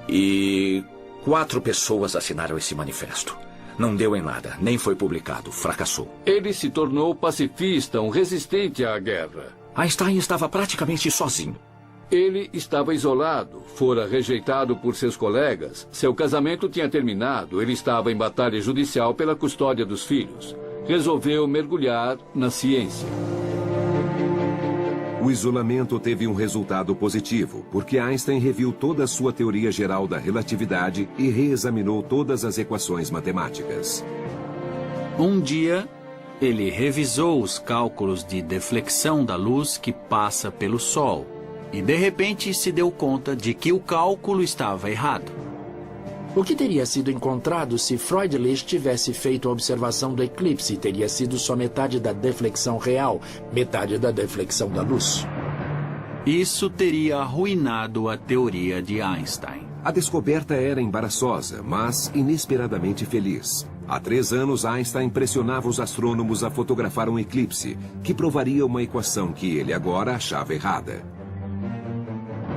E 4 pessoas assinaram esse manifesto. Não deu em nada, nem foi publicado, fracassou. Ele se tornou pacifista, um resistente à guerra. Einstein estava praticamente sozinho. Ele estava isolado, fora rejeitado por seus colegas, seu casamento tinha terminado, ele estava em batalha judicial pela custódia dos filhos. Resolveu mergulhar na ciência. O isolamento teve um resultado positivo, porque Einstein reviu toda a sua teoria geral da relatividade e reexaminou todas as equações matemáticas. Um dia, ele revisou os cálculos de deflexão da luz que passa pelo Sol e, de repente, se deu conta de que o cálculo estava errado. O que teria sido encontrado se Freundlich tivesse feito a observação do eclipse? Teria sido só metade da deflexão real, metade da deflexão da luz. Isso teria arruinado a teoria de Einstein. A descoberta era embaraçosa, mas inesperadamente feliz. Há 3 anos, Einstein pressionava os astrônomos a fotografar um eclipse, que provaria uma equação que ele agora achava errada.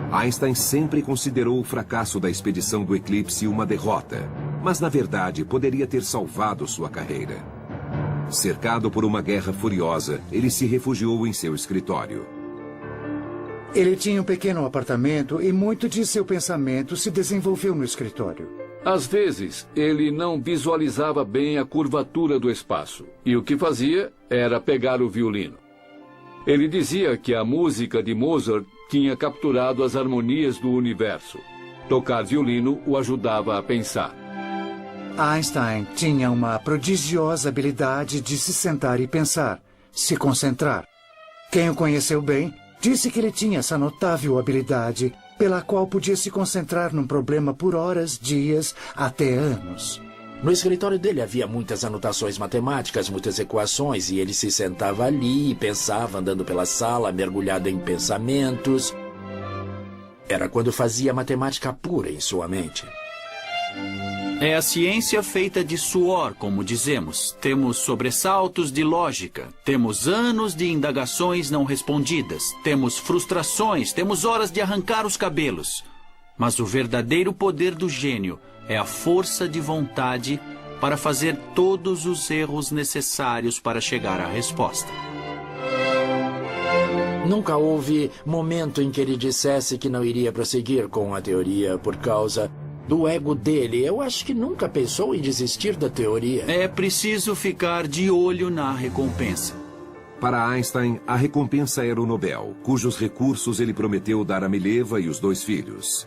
Einstein sempre considerou o fracasso da expedição do eclipse uma derrota, mas na verdade poderia ter salvado sua carreira. Cercado por uma guerra furiosa, ele se refugiou em seu escritório. Ele tinha um pequeno apartamento e muito de seu pensamento se desenvolveu no escritório. Às vezes, ele não visualizava bem a curvatura do espaço, e o que fazia era pegar o violino. Ele dizia que a música de Mozart tinha capturado as harmonias do universo. Tocar violino o ajudava a pensar. Einstein tinha uma prodigiosa habilidade de se sentar e pensar, se concentrar. Quem o conheceu bem disse que ele tinha essa notável habilidade pela qual podia se concentrar num problema por horas, dias, até anos. No escritório dele havia muitas anotações matemáticas, muitas equações, e ele se sentava ali e pensava, andando pela sala, mergulhado em pensamentos. Era quando fazia matemática pura em sua mente. É a ciência feita de suor, como dizemos. Temos sobressaltos de lógica, temos anos de indagações não respondidas, temos frustrações, temos horas de arrancar os cabelos. Mas o verdadeiro poder do gênio é a força de vontade para fazer todos os erros necessários para chegar à resposta. Nunca houve momento em que ele dissesse que não iria prosseguir com a teoria por causa do ego dele. Eu acho que nunca pensou em desistir da teoria. É preciso ficar de olho na recompensa. Para Einstein, a recompensa era o Nobel, cujos recursos ele prometeu dar a Mileva e os 2 filhos.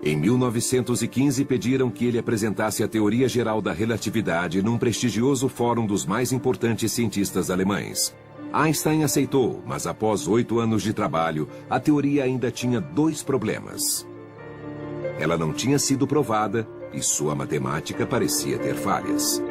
Em 1915, pediram que ele apresentasse a teoria geral da relatividade num prestigioso fórum dos mais importantes cientistas alemães. Einstein aceitou, mas após 8 anos de trabalho, a teoria ainda tinha 2 problemas. Ela não tinha sido provada e sua matemática parecia ter falhas.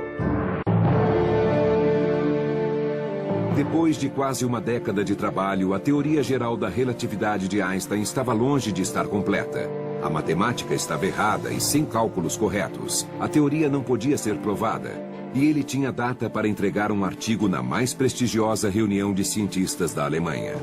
Depois de quase uma década de trabalho, a teoria geral da relatividade de Einstein estava longe de estar completa. A matemática estava errada e sem cálculos corretos. A teoria não podia ser provada. E ele tinha data para entregar um artigo na mais prestigiosa reunião de cientistas da Alemanha.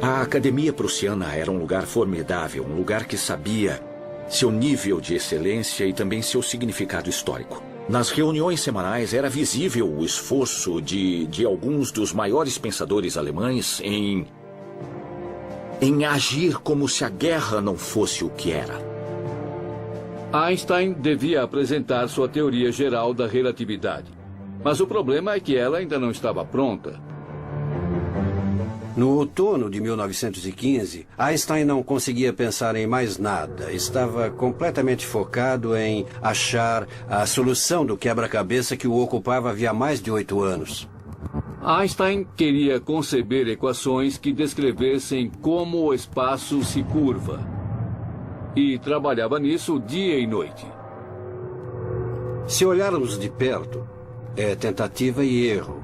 A Academia Prussiana era um lugar formidável, um lugar que sabia seu nível de excelência e também seu significado histórico. Nas reuniões semanais era visível o esforço de alguns dos maiores pensadores alemães em agir como se a guerra não fosse o que era. Einstein devia apresentar sua teoria geral da relatividade. Mas o problema é que ela ainda não estava pronta. No outono de 1915, Einstein não conseguia pensar em mais nada. Estava completamente focado em achar a solução do quebra-cabeça que o ocupava havia mais de 8 anos. Einstein queria conceber equações que descrevessem como o espaço se curva. E trabalhava nisso dia e noite. Se olharmos de perto, é tentativa e erro.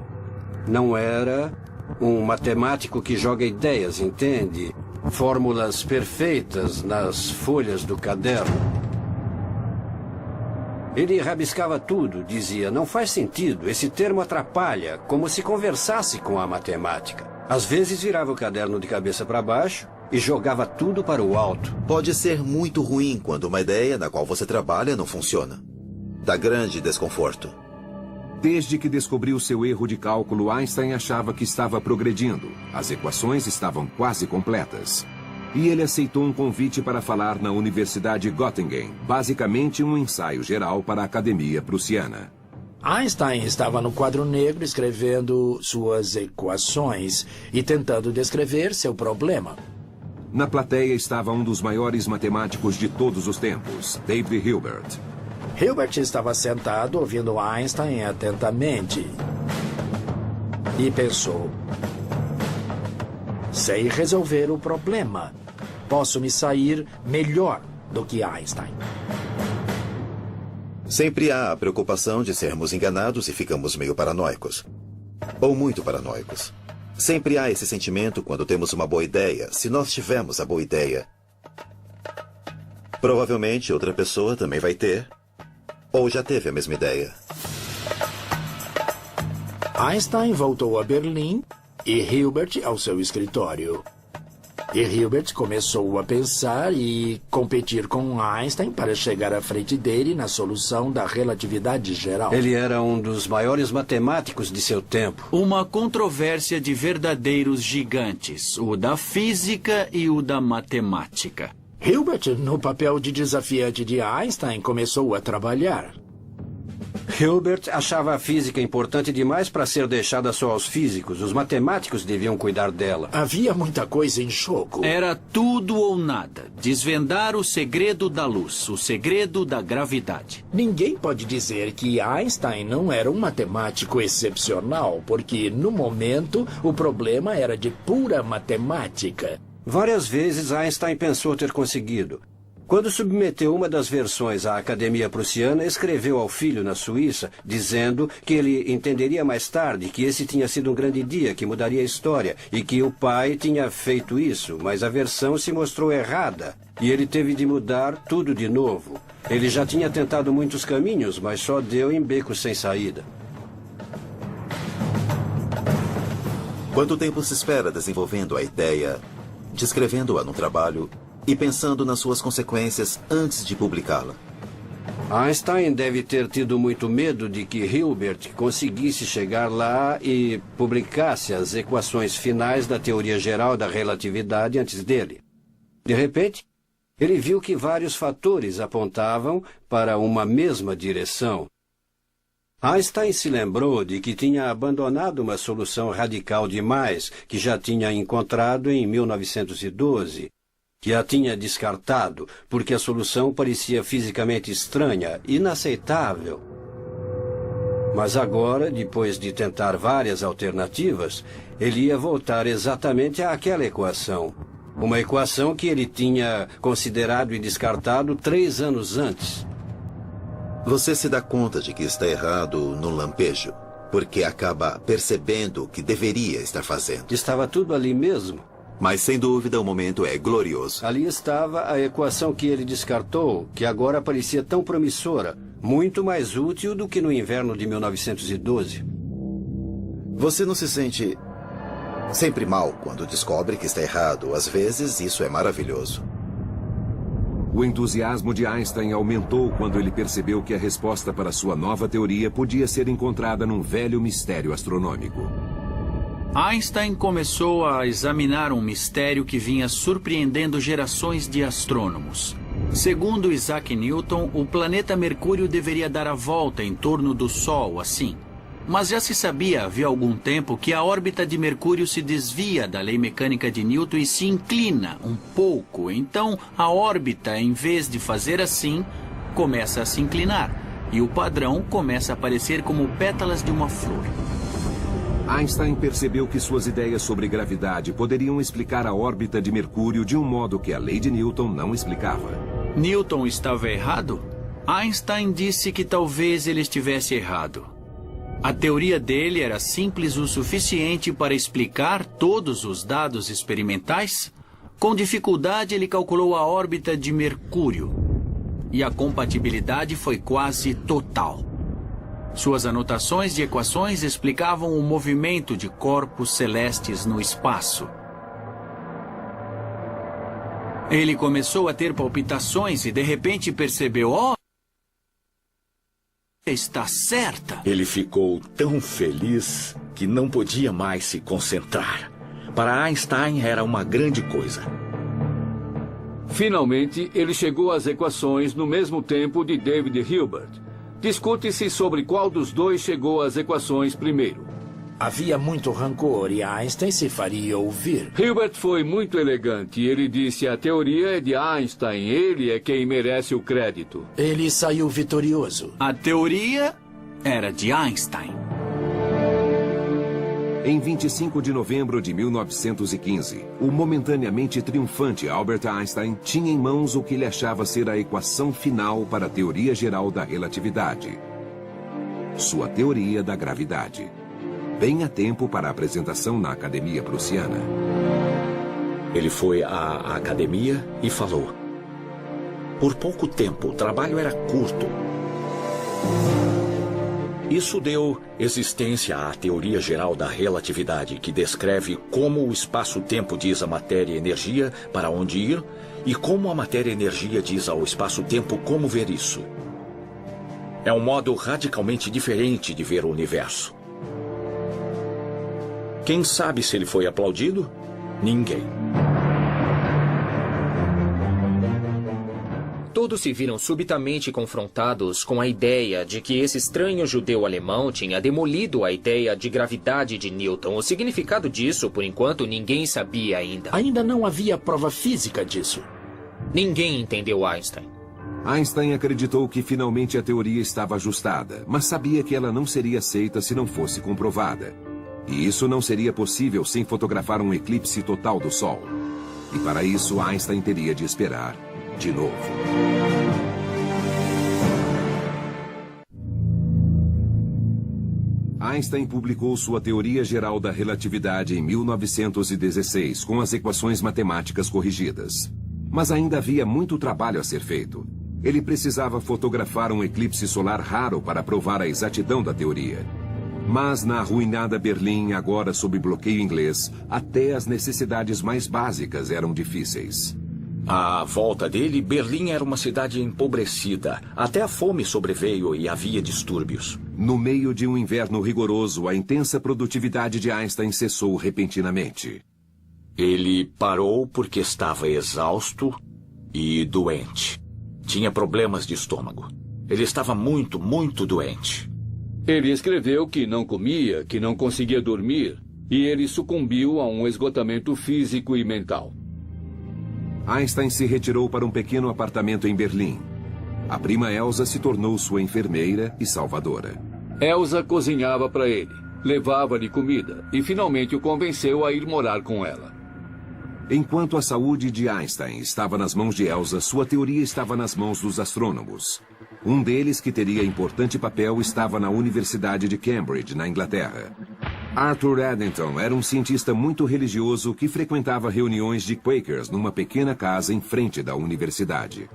Não era um matemático que joga ideias, entende? Fórmulas perfeitas nas folhas do caderno. Ele rabiscava tudo, dizia, não faz sentido, esse termo atrapalha, como se conversasse com a matemática. Às vezes virava o caderno de cabeça para baixo e jogava tudo para o alto. Pode ser muito ruim quando uma ideia na qual você trabalha não funciona. Dá grande desconforto. Desde que descobriu seu erro de cálculo, Einstein achava que estava progredindo. As equações estavam quase completas. E ele aceitou um convite para falar na Universidade Göttingen, basicamente um ensaio geral para a Academia Prussiana. Einstein estava no quadro negro escrevendo suas equações e tentando descrever seu problema. Na plateia estava um dos maiores matemáticos de todos os tempos, David Hilbert. Hilbert estava sentado ouvindo Einstein atentamente e pensou: sei resolver o problema. Posso me sair melhor do que Einstein. Sempre há a preocupação de sermos enganados e ficamos meio paranoicos. Ou muito paranoicos. Sempre há esse sentimento quando temos uma boa ideia. Se nós tivermos a boa ideia, provavelmente outra pessoa também vai ter. Ou já teve a mesma ideia. Einstein voltou a Berlim e Hilbert ao seu escritório. E Hilbert começou a pensar e competir com Einstein para chegar à frente dele na solução da relatividade geral. Ele era um dos maiores matemáticos de seu tempo. Uma controvérsia de verdadeiros gigantes, o da física e o da matemática. Hilbert, no papel de desafiante de Einstein, começou a trabalhar. Hilbert achava a física importante demais para ser deixada só aos físicos. Os matemáticos deviam cuidar dela. Havia muita coisa em jogo. Era tudo ou nada. Desvendar o segredo da luz, o segredo da gravidade. Ninguém pode dizer que Einstein não era um matemático excepcional, porque, no momento, o problema era de pura matemática. Várias vezes Einstein pensou ter conseguido. Quando submeteu uma das versões à Academia Prussiana, escreveu ao filho na Suíça, dizendo que ele entenderia mais tarde que esse tinha sido um grande dia, que mudaria a história, e que o pai tinha feito isso, mas a versão se mostrou errada, e ele teve de mudar tudo de novo. Ele já tinha tentado muitos caminhos, mas só deu em becos sem saída. Quanto tempo se espera desenvolvendo a ideia, descrevendo-a no trabalho e pensando nas suas consequências antes de publicá-la? Einstein deve ter tido muito medo de que Hilbert conseguisse chegar lá e publicasse as equações finais da teoria geral da relatividade antes dele. De repente, ele viu que vários fatores apontavam para uma mesma direção. Einstein se lembrou de que tinha abandonado uma solução radical demais que já tinha encontrado em 1912, que a tinha descartado porque a solução parecia fisicamente estranha, inaceitável. Mas agora, depois de tentar várias alternativas, ele ia voltar exatamente àquela equação. Uma equação que ele tinha considerado e descartado 3 anos antes. Você se dá conta de que está errado no lampejo, porque acaba percebendo o que deveria estar fazendo. Estava tudo ali mesmo. Mas, sem dúvida, o momento é glorioso. Ali estava a equação que ele descartou, que agora parecia tão promissora, muito mais útil do que no inverno de 1912. Você não se sente sempre mal quando descobre que está errado? Às vezes, isso é maravilhoso. O entusiasmo de Einstein aumentou quando ele percebeu que a resposta para sua nova teoria podia ser encontrada num velho mistério astronômico. Einstein começou a examinar um mistério que vinha surpreendendo gerações de astrônomos. Segundo Isaac Newton, o planeta Mercúrio deveria dar a volta em torno do Sol, assim. Mas já se sabia havia algum tempo que a órbita de Mercúrio se desvia da lei mecânica de Newton e se inclina um pouco. Então, a órbita, em vez de fazer assim, começa a se inclinar. E o padrão começa a aparecer como pétalas de uma flor. Einstein percebeu que suas ideias sobre gravidade poderiam explicar a órbita de Mercúrio de um modo que a lei de Newton não explicava. Newton estava errado? Einstein disse que talvez ele estivesse errado. A teoria dele era simples o suficiente para explicar todos os dados experimentais? Com dificuldade, ele calculou a órbita de Mercúrio. E a compatibilidade foi quase total. Suas anotações de equações explicavam o movimento de corpos celestes no espaço. Ele começou a ter palpitações e de repente percebeu: "Oh, está certa." Ele ficou tão feliz que não podia mais se concentrar. Para Einstein era uma grande coisa. Finalmente, ele chegou às equações no mesmo tempo de David Hilbert. Discute-se sobre qual dos dois chegou às equações primeiro. Havia muito rancor e Einstein se faria ouvir. Hilbert foi muito elegante. Ele disse: a teoria é de Einstein, ele é quem merece o crédito. Ele saiu vitorioso. A teoria era de Einstein. Em 25 de novembro de 1915, o momentaneamente triunfante Albert Einstein tinha em mãos o que ele achava ser a equação final para a teoria geral da relatividade. Sua teoria da gravidade. Bem a tempo para a apresentação na Academia Prussiana. Ele foi à academia e falou. Por pouco tempo, o trabalho era curto. Isso deu existência à teoria geral da relatividade, que descreve como o espaço-tempo diz à matéria e energia para onde ir e como a matéria e energia diz ao espaço-tempo como ver isso. É um modo radicalmente diferente de ver o universo. Quem sabe se ele foi aplaudido? Ninguém. Todos se viram subitamente confrontados com a ideia de que esse estranho judeu alemão tinha demolido a ideia de gravidade de Newton. O significado disso, por enquanto, ninguém sabia ainda. Ainda não havia prova física disso. Ninguém entendeu Einstein. Einstein acreditou que finalmente a teoria estava ajustada, mas sabia que ela não seria aceita se não fosse comprovada. E isso não seria possível sem fotografar um eclipse total do Sol. E para isso, Einstein teria de esperar de novo. Einstein publicou sua teoria geral da relatividade em 1916, com as equações matemáticas corrigidas. Mas ainda havia muito trabalho a ser feito. Ele precisava fotografar um eclipse solar raro para provar a exatidão da teoria. Mas na arruinada Berlim, agora sob bloqueio inglês, até as necessidades mais básicas eram difíceis. À volta dele, Berlim era uma cidade empobrecida. Até a fome sobreveio e havia distúrbios. No meio de um inverno rigoroso, a intensa produtividade de Einstein cessou repentinamente. Ele parou porque estava exausto e doente. Tinha problemas de estômago. Ele estava muito, muito doente. Ele escreveu que não comia, que não conseguia dormir, e ele sucumbiu a um esgotamento físico e mental. Einstein se retirou para um pequeno apartamento em Berlim. A prima Elsa se tornou sua enfermeira e salvadora. Elsa cozinhava para ele, levava-lhe comida e finalmente o convenceu a ir morar com ela. Enquanto a saúde de Einstein estava nas mãos de Elsa, sua teoria estava nas mãos dos astrônomos. Um deles, que teria importante papel, estava na Universidade de Cambridge, na Inglaterra. Arthur Eddington era um cientista muito religioso que frequentava reuniões de Quakers numa pequena casa em frente da universidade.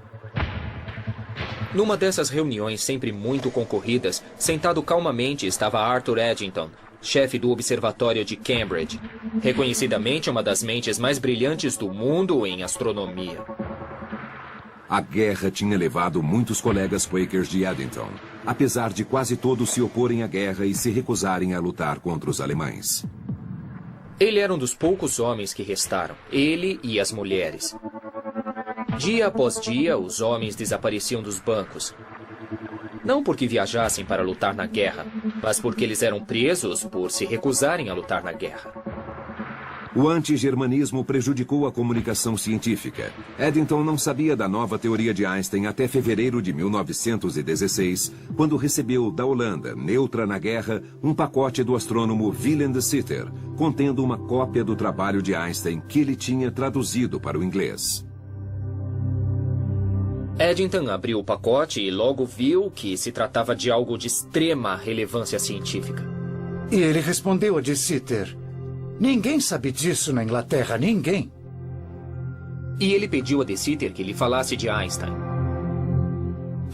Numa dessas reuniões sempre muito concorridas, sentado calmamente estava Arthur Eddington, chefe do Observatório de Cambridge, reconhecidamente uma das mentes mais brilhantes do mundo em astronomia. A guerra tinha levado muitos colegas Quakers de Edenton, apesar de quase todos se oporem à guerra e se recusarem a lutar contra os alemães. Ele era um dos poucos homens que restaram, ele e as mulheres. Dia após dia, os homens desapareciam dos bancos. Não porque viajassem para lutar na guerra, mas porque eles eram presos por se recusarem a lutar na guerra. O anti-germanismo prejudicou a comunicação científica. Edenton não sabia da nova teoria de Einstein até fevereiro de 1916, quando recebeu da Holanda, neutra na guerra, um pacote do astrônomo Willem de Sitter, contendo uma cópia do trabalho de Einstein que ele tinha traduzido para o inglês. Edenton abriu o pacote e logo viu que se tratava de algo de extrema relevância científica. E ele respondeu a de Sitter: ninguém sabe disso na Inglaterra, ninguém. E ele pediu a de Sitter que lhe falasse de Einstein.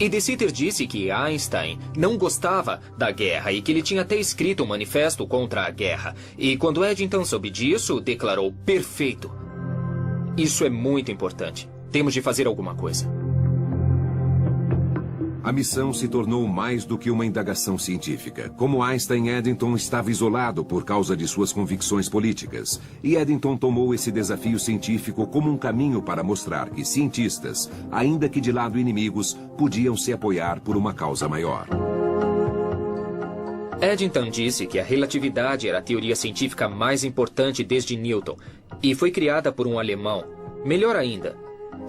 E de Sitter disse que Einstein não gostava da guerra e que ele tinha até escrito um manifesto contra a guerra. E quando Edenton soube disso, declarou: perfeito. Isso é muito importante. Temos de fazer alguma coisa. A missão se tornou mais do que uma indagação científica. Como Einstein, Edenton estava isolado por causa de suas convicções políticas. E Edenton tomou esse desafio científico como um caminho para mostrar que cientistas, ainda que de lado inimigos, podiam se apoiar por uma causa maior. Edenton disse que a relatividade era a teoria científica mais importante desde Newton e foi criada por um alemão. Melhor ainda,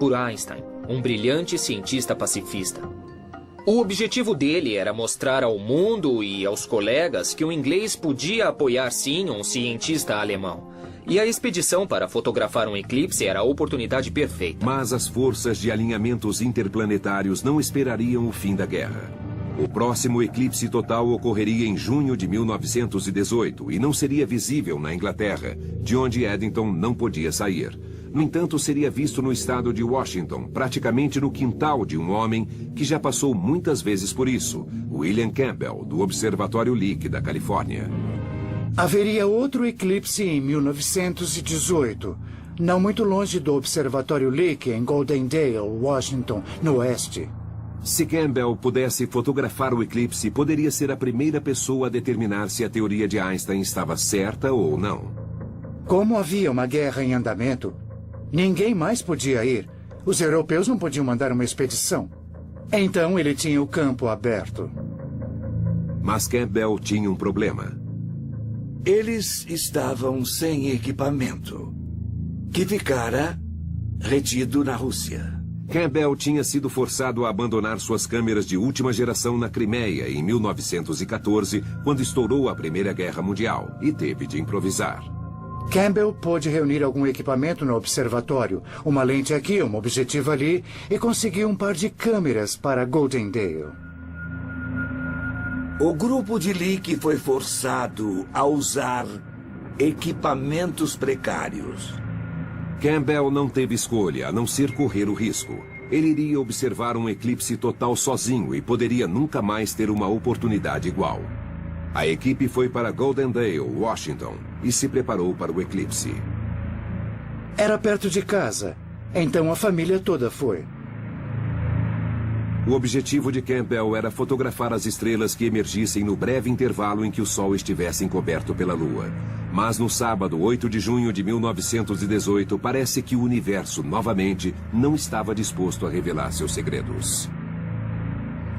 por Einstein, um brilhante cientista pacifista. O objetivo dele era mostrar ao mundo e aos colegas que um inglês podia apoiar sim um cientista alemão. E a expedição para fotografar um eclipse era a oportunidade perfeita. Mas as forças de alinhamentos interplanetários não esperariam o fim da guerra. O próximo eclipse total ocorreria em junho de 1918 e não seria visível na Inglaterra, de onde Edenton não podia sair. No entanto, seria visto no estado de Washington, praticamente no quintal de um homem que já passou muitas vezes por isso, William Campbell, do Observatório Lick da Califórnia. Haveria outro eclipse em 1918, não muito longe do Observatório Lick, em Goldendale, Washington, no oeste. Se Campbell pudesse fotografar o eclipse, poderia ser a primeira pessoa a determinar se a teoria de Einstein estava certa ou não. Como havia uma guerra em andamento, ninguém mais podia ir. Os europeus não podiam mandar uma expedição. Então ele tinha o campo aberto. Mas Campbell tinha um problema. Eles estavam sem equipamento, que ficara retido na Rússia. Campbell tinha sido forçado a abandonar suas câmeras de última geração na Crimeia em 1914, quando estourou a Primeira Guerra Mundial, e teve de improvisar. Campbell pôde reunir algum equipamento no observatório, uma lente aqui, um objetivo ali, e conseguiu um par de câmeras para Goldendale. O grupo de Lick foi forçado a usar equipamentos precários. Campbell não teve escolha a não ser correr o risco. Ele iria observar um eclipse total sozinho e poderia nunca mais ter uma oportunidade igual. A equipe foi para Goldendale, Washington, e se preparou para o eclipse. Era perto de casa, então a família toda foi. O objetivo de Campbell era fotografar as estrelas que emergissem no breve intervalo em que o Sol estivesse encoberto pela Lua. Mas no sábado, 8 de junho de 1918, parece que o universo, novamente, não estava disposto a revelar seus segredos.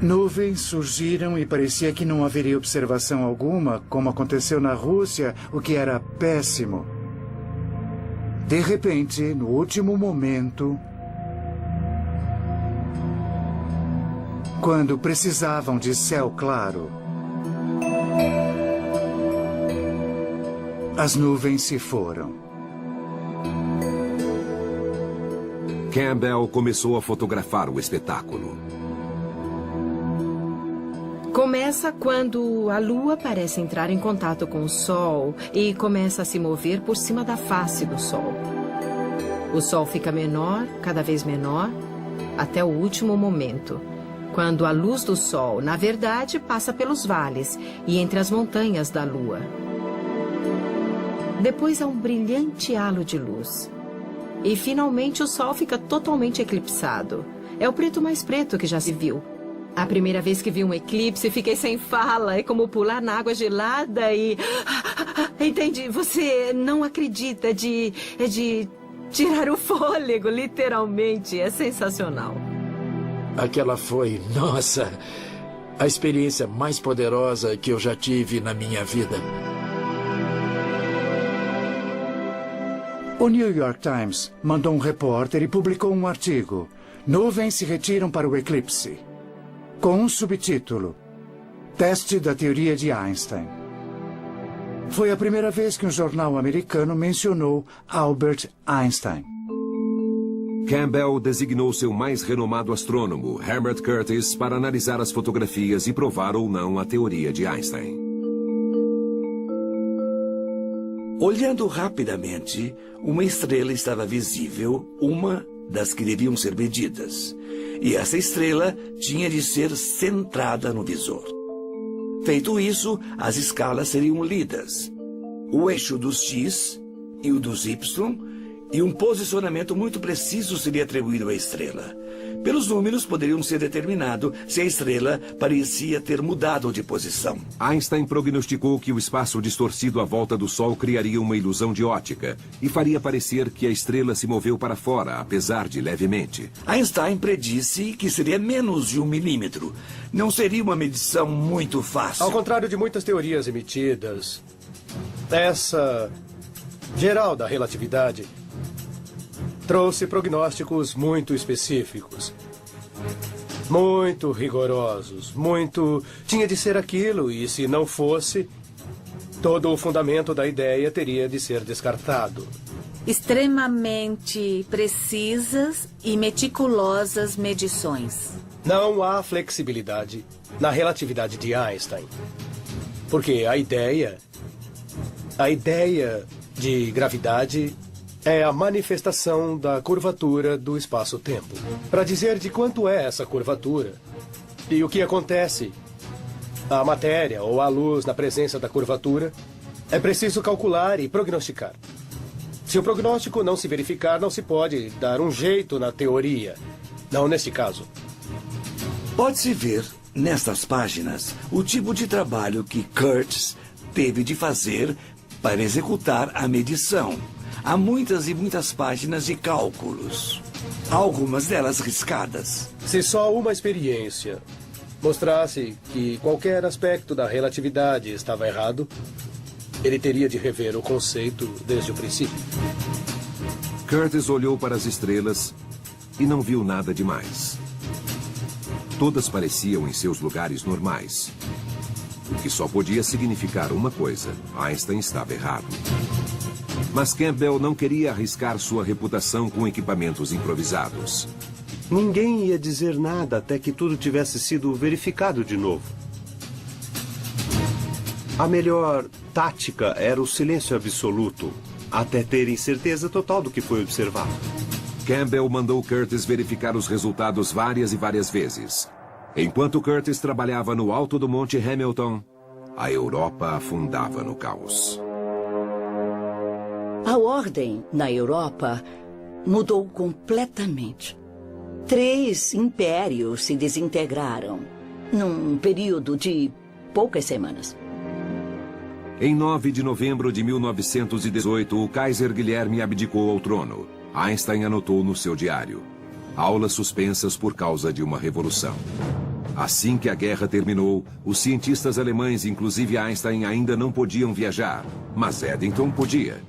Nuvens surgiram e parecia que não haveria observação alguma, como aconteceu na Rússia, o que era péssimo. De repente, no último momento, quando precisavam de céu claro, as nuvens se foram. Campbell começou a fotografar o espetáculo. Começa quando a Lua parece entrar em contato com o Sol e começa a se mover por cima da face do Sol. O Sol fica menor, cada vez menor, até o último momento, quando a luz do Sol, na verdade, passa pelos vales e entre as montanhas da Lua. Depois há um brilhante halo de luz. E finalmente o Sol fica totalmente eclipsado. É o preto mais preto que já se viu. A primeira vez que vi um eclipse, fiquei sem fala. É como pular na água gelada e... Entendi, você não acredita, é de tirar o fôlego, literalmente. É sensacional. Aquela foi, nossa, a experiência mais poderosa que eu já tive na minha vida. O New York Times mandou um repórter e publicou um artigo. Nuvens se retiram para o eclipse. Com um subtítulo: Teste da teoria de Einstein. Foi a primeira vez que um jornal americano mencionou Albert Einstein. Campbell designou seu mais renomado astrônomo, Herbert Curtis, para analisar as fotografias e provar ou não a teoria de Einstein. Olhando rapidamente, uma estrela estava visível, uma das que deviam ser medidas. E essa estrela tinha de ser centrada no visor. Feito isso, as escalas seriam lidas. O eixo dos X e o dos Y, e um posicionamento muito preciso seria atribuído à estrela. Pelos números, poderiam ser determinado se a estrela parecia ter mudado de posição. Einstein prognosticou que o espaço distorcido à volta do Sol criaria uma ilusão de ótica e faria parecer que a estrela se moveu para fora, apesar de levemente. Einstein predisse que seria menos de 1 milímetro. Não seria uma medição muito fácil. Ao contrário de muitas teorias emitidas, essa geral da relatividade trouxe prognósticos muito específicos, muito rigorosos, tinha de ser aquilo, e se não fosse, todo o fundamento da ideia teria de ser descartado. Extremamente precisas e meticulosas medições. Não há flexibilidade na relatividade de Einstein, porque a ideia de gravidade é a manifestação da curvatura do espaço-tempo. Para dizer de quanto é essa curvatura e o que acontece à matéria ou à luz na presença da curvatura, é preciso calcular e prognosticar. Se o prognóstico não se verificar, não se pode dar um jeito na teoria. Não neste caso. Pode-se ver, nestas páginas, o tipo de trabalho que Curtis teve de fazer para executar a medição. Há muitas e muitas páginas de cálculos, algumas delas riscadas. Se só uma experiência mostrasse que qualquer aspecto da relatividade estava errado, ele teria de rever o conceito desde o princípio. Curtis olhou para as estrelas e não viu nada demais. Todas pareciam em seus lugares normais. O que só podia significar uma coisa: Einstein estava errado. Mas Campbell não queria arriscar sua reputação com equipamentos improvisados. Ninguém ia dizer nada até que tudo tivesse sido verificado de novo. A melhor tática era o silêncio absoluto, até terem certeza total do que foi observado. Campbell mandou Curtis verificar os resultados várias e várias vezes. Enquanto Curtis trabalhava no alto do Monte Hamilton, a Europa afundava no caos. A ordem na Europa mudou completamente. 3 impérios se desintegraram num período de poucas semanas. Em 9 de novembro de 1918, o Kaiser Guilherme abdicou ao trono. Einstein anotou no seu diário: aulas suspensas por causa de uma revolução. Assim que a guerra terminou, os cientistas alemães, inclusive Einstein, ainda não podiam viajar, mas Eddington podia.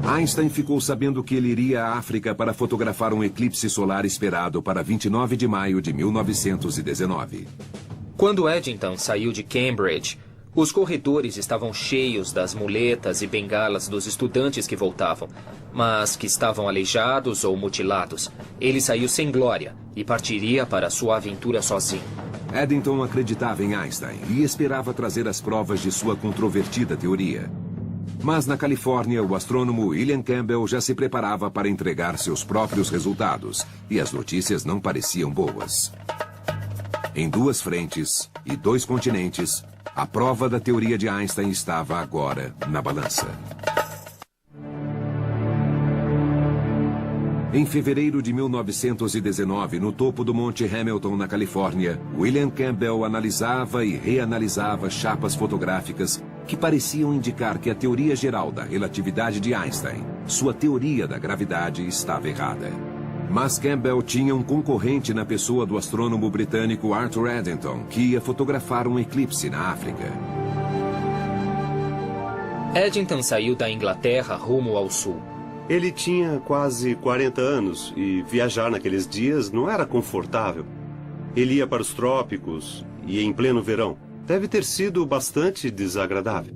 Einstein ficou sabendo que ele iria à África para fotografar um eclipse solar esperado para 29 de maio de 1919. Quando Eddington saiu de Cambridge, os corredores estavam cheios das muletas e bengalas dos estudantes que voltavam, mas que estavam aleijados ou mutilados. Ele saiu sem glória e partiria para sua aventura sozinho. Eddington acreditava em Einstein e esperava trazer as provas de sua controvertida teoria. Mas na Califórnia, o astrônomo William Campbell já se preparava para entregar seus próprios resultados, e as notícias não pareciam boas. Em 2 frentes e 2 continentes, a prova da teoria de Einstein estava agora na balança. Em fevereiro de 1919, no topo do Monte Hamilton, na Califórnia, William Campbell analisava e reanalisava chapas fotográficas que pareciam indicar que a teoria geral da relatividade de Einstein, sua teoria da gravidade, estava errada. Mas Campbell tinha um concorrente na pessoa do astrônomo britânico Arthur Eddington, que ia fotografar um eclipse na África. Eddington saiu da Inglaterra rumo ao sul. Ele tinha quase 40 anos e viajar naqueles dias não era confortável. Ele ia para os trópicos e em pleno verão. Deve ter sido bastante desagradável.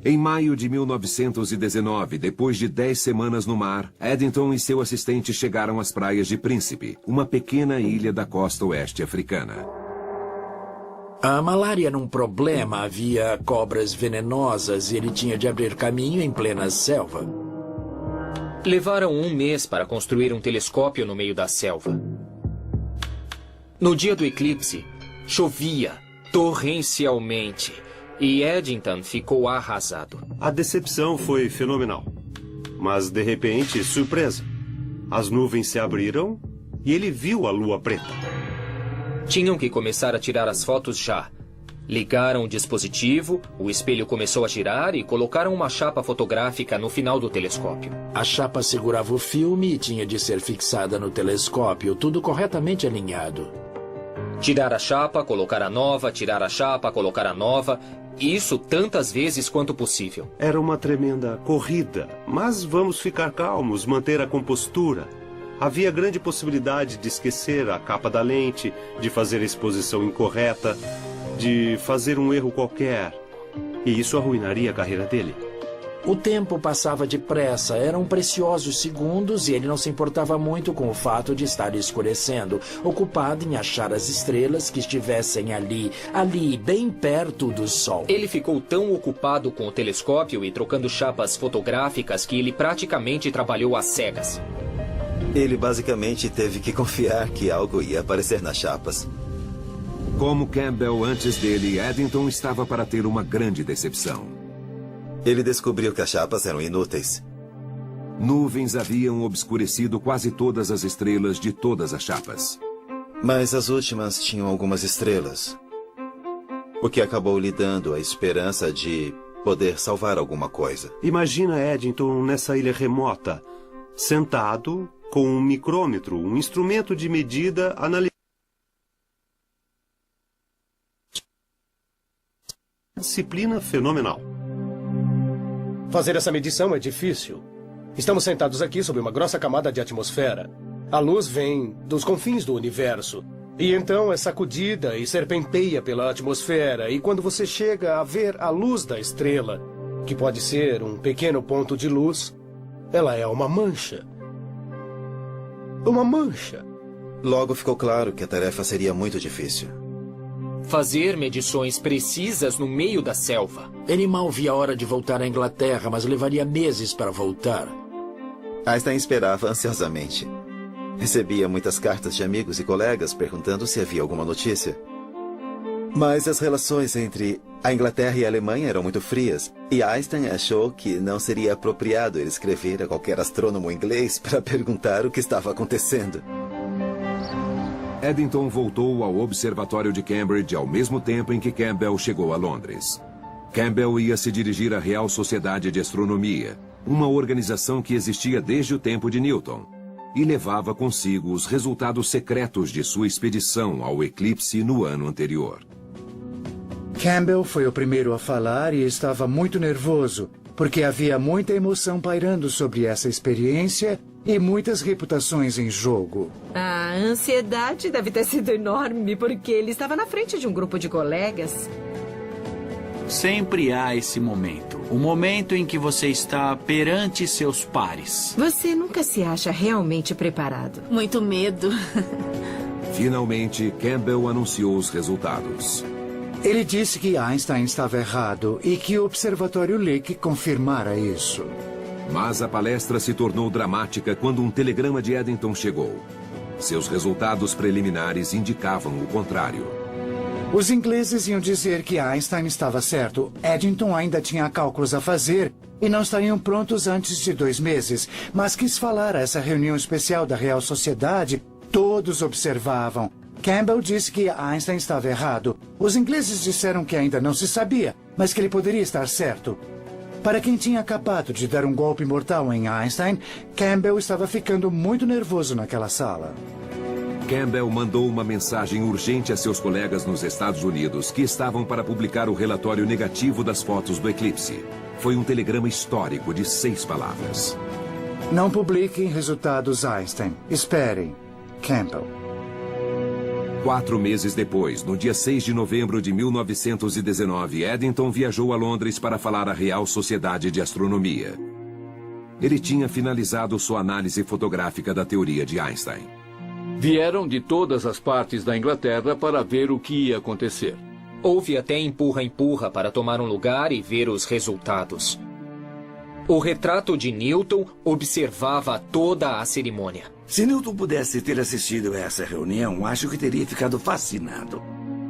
Em maio de 1919, depois de 10 semanas no mar, Eddington e seu assistente chegaram às praias de Príncipe, uma pequena ilha da costa oeste africana. A malária era um problema, havia cobras venenosas e ele tinha de abrir caminho em plena selva. Levaram um mês para construir um telescópio no meio da selva. No dia do eclipse, chovia torrencialmente e Eddington ficou arrasado. A decepção foi fenomenal. Mas, de repente, surpresa. As nuvens se abriram e ele viu a lua preta. Tinham que começar a tirar as fotos já. Ligaram o dispositivo, o espelho começou a girar e colocaram uma chapa fotográfica no final do telescópio. A chapa segurava o filme e tinha de ser fixada no telescópio, tudo corretamente alinhado. Tirar a chapa, colocar a nova, tirar a chapa, colocar a nova. Isso tantas vezes quanto possível. Era uma tremenda corrida, mas vamos ficar calmos, manter a compostura. Havia grande possibilidade de esquecer a capa da lente, de fazer a exposição incorreta, de fazer um erro qualquer. E isso arruinaria a carreira dele. O tempo passava depressa, eram preciosos segundos e ele não se importava muito com o fato de estar escurecendo, ocupado em achar as estrelas que estivessem ali, bem perto do Sol. Ele ficou tão ocupado com o telescópio e trocando chapas fotográficas que ele praticamente trabalhou às cegas. Ele basicamente teve que confiar que algo ia aparecer nas chapas. Como Campbell antes dele, Eddington estava para ter uma grande decepção. Ele descobriu que as chapas eram inúteis. Nuvens haviam obscurecido quase todas as estrelas de todas as chapas. Mas as últimas tinham algumas estrelas. O que acabou lhe dando a esperança de poder salvar alguma coisa. Imagina Eddington nessa ilha remota, sentado com um micrômetro, um instrumento de medida analisando. Disciplina fenomenal. Fazer essa medição é difícil. Estamos sentados aqui sob uma grossa camada de atmosfera. A luz vem dos confins do universo. E então é sacudida e serpenteia pela atmosfera. E quando você chega a ver a luz da estrela, que pode ser um pequeno ponto de luz, ela é uma mancha. Uma mancha. Logo ficou claro que a tarefa seria muito difícil. Fazer medições precisas no meio da selva. Ele mal via a hora de voltar à Inglaterra, mas levaria meses para voltar. Einstein esperava ansiosamente. Recebia muitas cartas de amigos e colegas perguntando se havia alguma notícia. Mas as relações entre a Inglaterra e a Alemanha eram muito frias, e Einstein achou que não seria apropriado ele escrever a qualquer astrônomo inglês para perguntar o que estava acontecendo. Eddington voltou ao Observatório de Cambridge ao mesmo tempo em que Campbell chegou a Londres. Campbell ia se dirigir à Real Sociedade de Astronomia, uma organização que existia desde o tempo de Newton, e levava consigo os resultados secretos de sua expedição ao eclipse no ano anterior. Campbell foi o primeiro a falar e estava muito nervoso, porque havia muita emoção pairando sobre essa experiência e muitas reputações em jogo. A ansiedade deve ter sido enorme, porque ele estava na frente de um grupo de colegas. Sempre há esse momento. O momento em que você está perante seus pares. Você nunca se acha realmente preparado. Muito medo. Finalmente, Campbell anunciou os resultados. Ele disse que Einstein estava errado e que o Observatório Lick confirmara isso. Mas a palestra se tornou dramática quando um telegrama de Eddington chegou. Seus resultados preliminares indicavam o contrário. Os ingleses iam dizer que Einstein estava certo. Eddington ainda tinha cálculos a fazer e não estariam prontos antes de 2 meses. Mas quis falar a essa reunião especial da Real Sociedade. Todos observavam. Campbell disse que Einstein estava errado. Os ingleses disseram que ainda não se sabia, mas que ele poderia estar certo. Para quem tinha acabado de dar um golpe mortal em Einstein, Campbell estava ficando muito nervoso naquela sala. Campbell mandou uma mensagem urgente a seus colegas nos Estados Unidos que estavam para publicar o relatório negativo das fotos do eclipse. Foi um telegrama histórico de 6 palavras. Não publiquem resultados Einstein. Esperem. Campbell. 4 meses depois, no dia 6 de novembro de 1919, Eddington viajou a Londres para falar à Real Sociedade de Astronomia. Ele tinha finalizado sua análise fotográfica da teoria de Einstein. Vieram de todas as partes da Inglaterra para ver o que ia acontecer. Houve até empurra-empurra para tomar um lugar e ver os resultados. O retrato de Newton observava toda a cerimônia. Se Newton pudesse ter assistido a essa reunião, acho que teria ficado fascinado.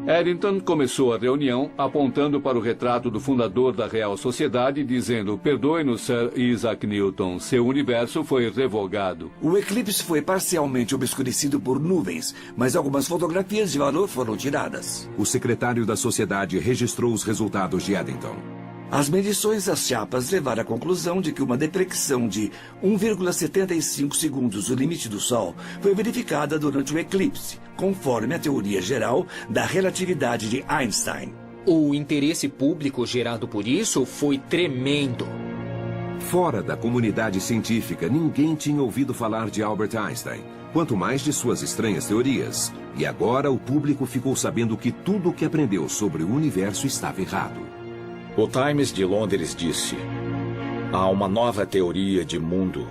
Eddington começou a reunião apontando para o retrato do fundador da Real Sociedade, dizendo: "Perdoe-nos, Sir Isaac Newton, seu universo foi revogado." O eclipse foi parcialmente obscurecido por nuvens, mas algumas fotografias de valor foram tiradas. O secretário da sociedade registrou os resultados de Eddington. As medições das chapas levaram à conclusão de que uma deflexão de 1,75 segundos do limite do Sol foi verificada durante o eclipse, conforme a teoria geral da relatividade de Einstein. O interesse público gerado por isso foi tremendo. Fora da comunidade científica, ninguém tinha ouvido falar de Albert Einstein, quanto mais de suas estranhas teorias. E agora o público ficou sabendo que tudo o que aprendeu sobre o universo estava errado. O Times de Londres disse: "Há uma nova teoria de mundo.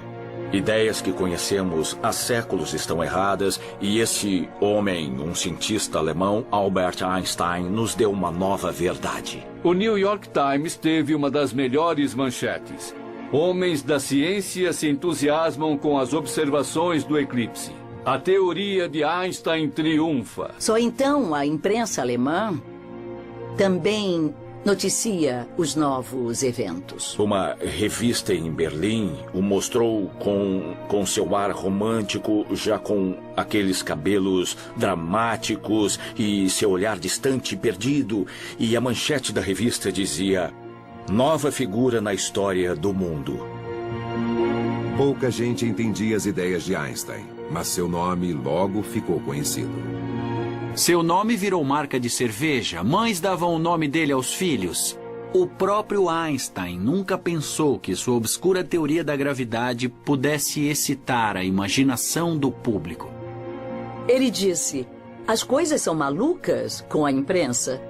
Ideias que conhecemos há séculos estão erradas e esse homem, um cientista alemão, Albert Einstein, nos deu uma nova verdade." O New York Times teve uma das melhores manchetes. Homens da ciência se entusiasmam com as observações do eclipse. A teoria de Einstein triunfa. Só então a imprensa alemã também noticia os novos eventos. Uma revista em Berlim o mostrou com seu ar romântico, já com aqueles cabelos dramáticos e seu olhar distante e perdido. E a manchete da revista dizia: "Nova figura na história do mundo." Pouca gente entendia as ideias de Einstein, mas seu nome logo ficou conhecido. Seu nome virou marca de cerveja. Mães davam o nome dele aos filhos. O próprio Einstein nunca pensou que sua obscura teoria da gravidade pudesse excitar a imaginação do público. Ele disse: "As coisas são malucas com a imprensa.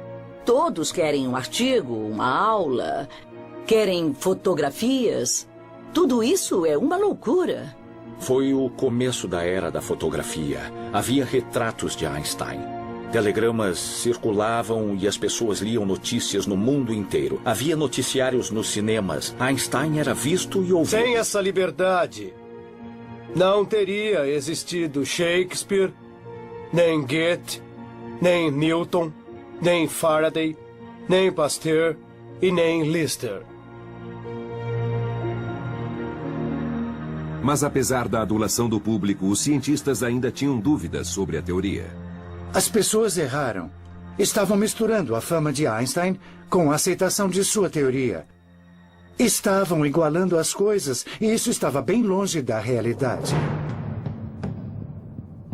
Todos querem um artigo, uma aula, querem fotografias. Tudo isso é uma loucura." Foi o começo da era da fotografia. Havia retratos de Einstein. Telegramas circulavam e as pessoas liam notícias no mundo inteiro. Havia noticiários nos cinemas. Einstein era visto e ouvido. Sem essa liberdade, não teria existido Shakespeare, nem Goethe, nem Newton, nem Faraday, nem Pasteur e nem Lister. Mas apesar da adulação do público, os cientistas ainda tinham dúvidas sobre a teoria. As pessoas erraram. Estavam misturando a fama de Einstein com a aceitação de sua teoria. Estavam igualando as coisas e isso estava bem longe da realidade.